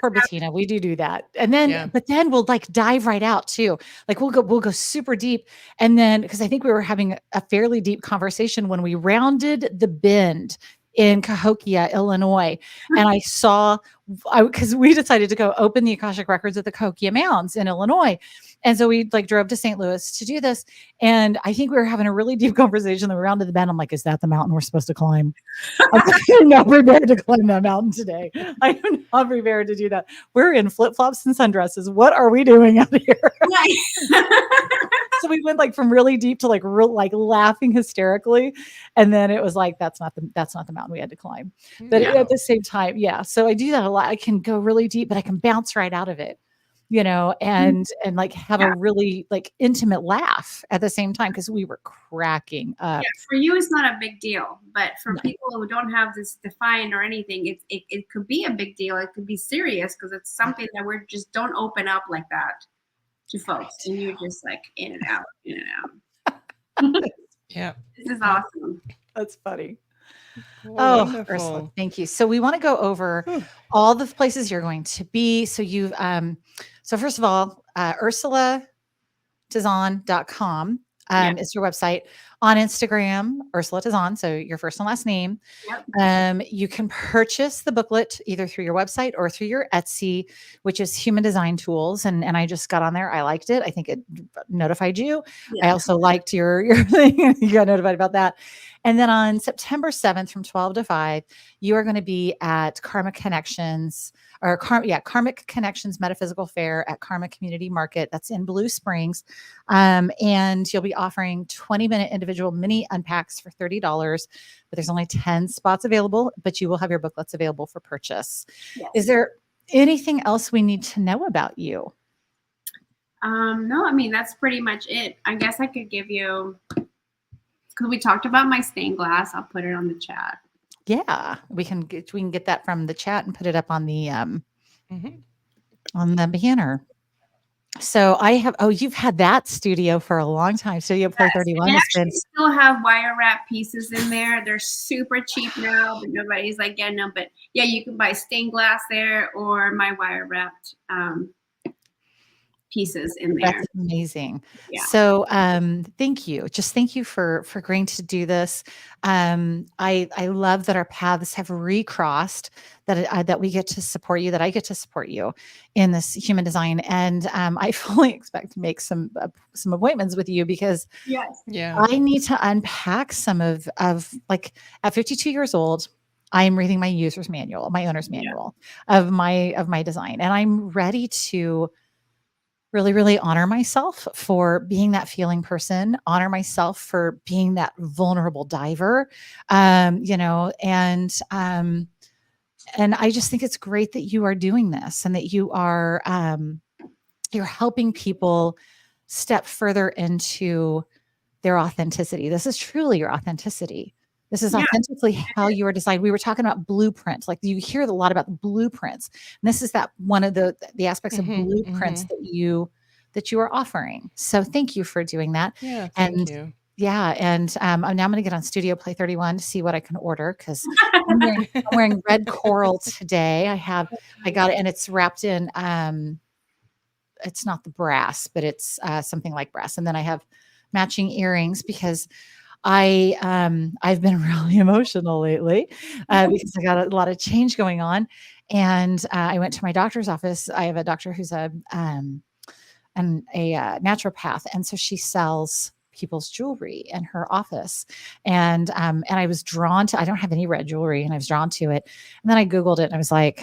Poor Bettina. We do that, and then, Yeah. but then we'll like dive right out too. Like we'll go super deep, and then because I think we were having a fairly deep conversation when we rounded the bend in Cahokia, Illinois, and I saw, because we decided to go open the Akashic records at the Cahokia Mounds in Illinois, and so we like drove to St. Louis to do this, and I think we were having a really deep conversation. Then we rounded the bend. I'm like, "Is that the mountain we're supposed to climb?" I'm not prepared to climb that mountain today. I am not prepared to do that. We're in flip flops and sundresses. What are we doing out here? So we went like from really deep to like real, like laughing hysterically, and then it was like that's not the mountain we had to climb. But Yeah. at the same time, yeah. So I do that a lot. I can go really deep, but I can bounce right out of it, and like have a really like intimate laugh at the same time because we were cracking up. Yeah, for you, it's not a big deal, but for No. people who don't have this defined or anything, it could be a big deal. It could be serious because it's something that we just don't open up like that to folks, and you're just like in and out, in and out. Yeah. This is awesome. That's funny. Well, Oh, Ursula, wonderful. thank you. So we want to go over Whew. all the places you're going to be. So so first of all, ursulatizan.com Yeah. is your website. On Instagram, Ursula Tizan, so your first and last name. Yep. You can purchase the booklet either through your website or through your Etsy, which is Human Design Tools. And I just got on there. I liked it. I think it notified you. Yeah. I also liked your thing. You got notified about that. And then on September 7th from 12 to 5, you are going to be at Karmic Connections Metaphysical Fair at Karma Community Market. That's in Blue Springs. And you'll be offering 20-minute individual mini unpacks for $30, but there's only 10 spots available, but you will have your booklets available for purchase. Yes. Is there anything else we need to know about you? No, I mean, that's pretty much it. I guess I could give you, because we talked about my stained glass. I'll put it on the chat. Yeah, we can get that from the chat and put it up on the Mhm. on the banner. So you've had that studio for a long time. Studio Play 31 They has actually been still have wire wrap pieces in there. They're super cheap now, but nobody's like getting them. But yeah, you can buy stained glass there or my wire wrapped pieces in there. That's amazing. Yeah. So thank you. Just thank you for agreeing to do this. I love that our paths have recrossed, that we get to support you, that I get to support you in this human design. And I fully expect to make some appointments with you because Yes. Yeah. I need to unpack some of like at 52 years old, I'm reading my owner's manual of my design. And I'm ready to really, really honor myself for being that feeling person, honor myself for being that vulnerable diver, and I just think it's great that you are doing this and that you are, you're helping people step further into their authenticity. This is truly your authenticity. This is authentically how you are designed. We were talking about blueprints. Like you hear a lot about the blueprints. And this is that one of the aspects of blueprints that you are offering. So thank you for doing that. Yeah. Thank you. Yeah. And now I'm going to get on Studio Play 31 to see what I can order because I'm wearing red coral today. I got it and it's wrapped in, it's not the brass, but it's something like brass. And then I have matching earrings because I've been really emotional lately because I got a lot of change going on. And I went to my doctor's office. I have a doctor who's a naturopath. And so she sells people's jewelry in her office. And I was drawn to, I don't have any red jewelry and I was drawn to it. And then I Googled it and I was like,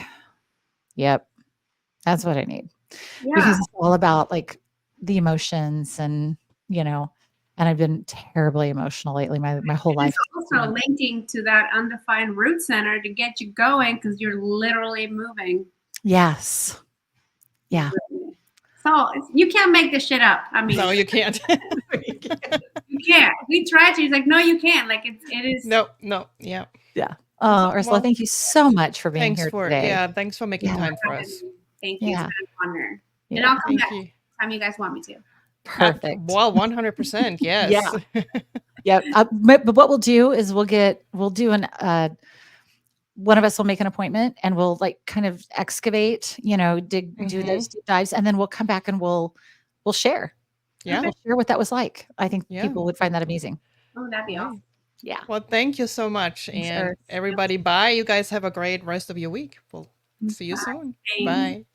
yep, That's what I need. Yeah. Because it's all about like the emotions and, you know, and I've been terribly emotional lately. My whole life. It's also linking to that undefined root center to get you going because you're literally moving. Yes. Yeah. So you can't make this shit up. I mean, No, you can't. you can't. We tried to. He's like, no, you can't. Like it is. No. Yeah. Yeah. Oh, Ursula, Well, thank you so much for being thanks here for today. thanks for making time for us. Thank you. Yeah. It's been an honor. And Yeah. I'll come Thank back you. anytime you guys want me to. Perfect. Well, 100%. Yes. Yeah. Yeah. But what we'll do is we'll do an one of us will make an appointment and we'll like kind of excavate, do those deep dives, and then we'll come back and we'll share. Yeah. We'll share what that was like. I think Yeah. people would find that amazing. Oh, that'd be awesome. Yeah. Well, thank you so much. Thanks, And Urs. everybody, bye. You guys have a great rest of your week. We'll see you soon. Thanks. Bye.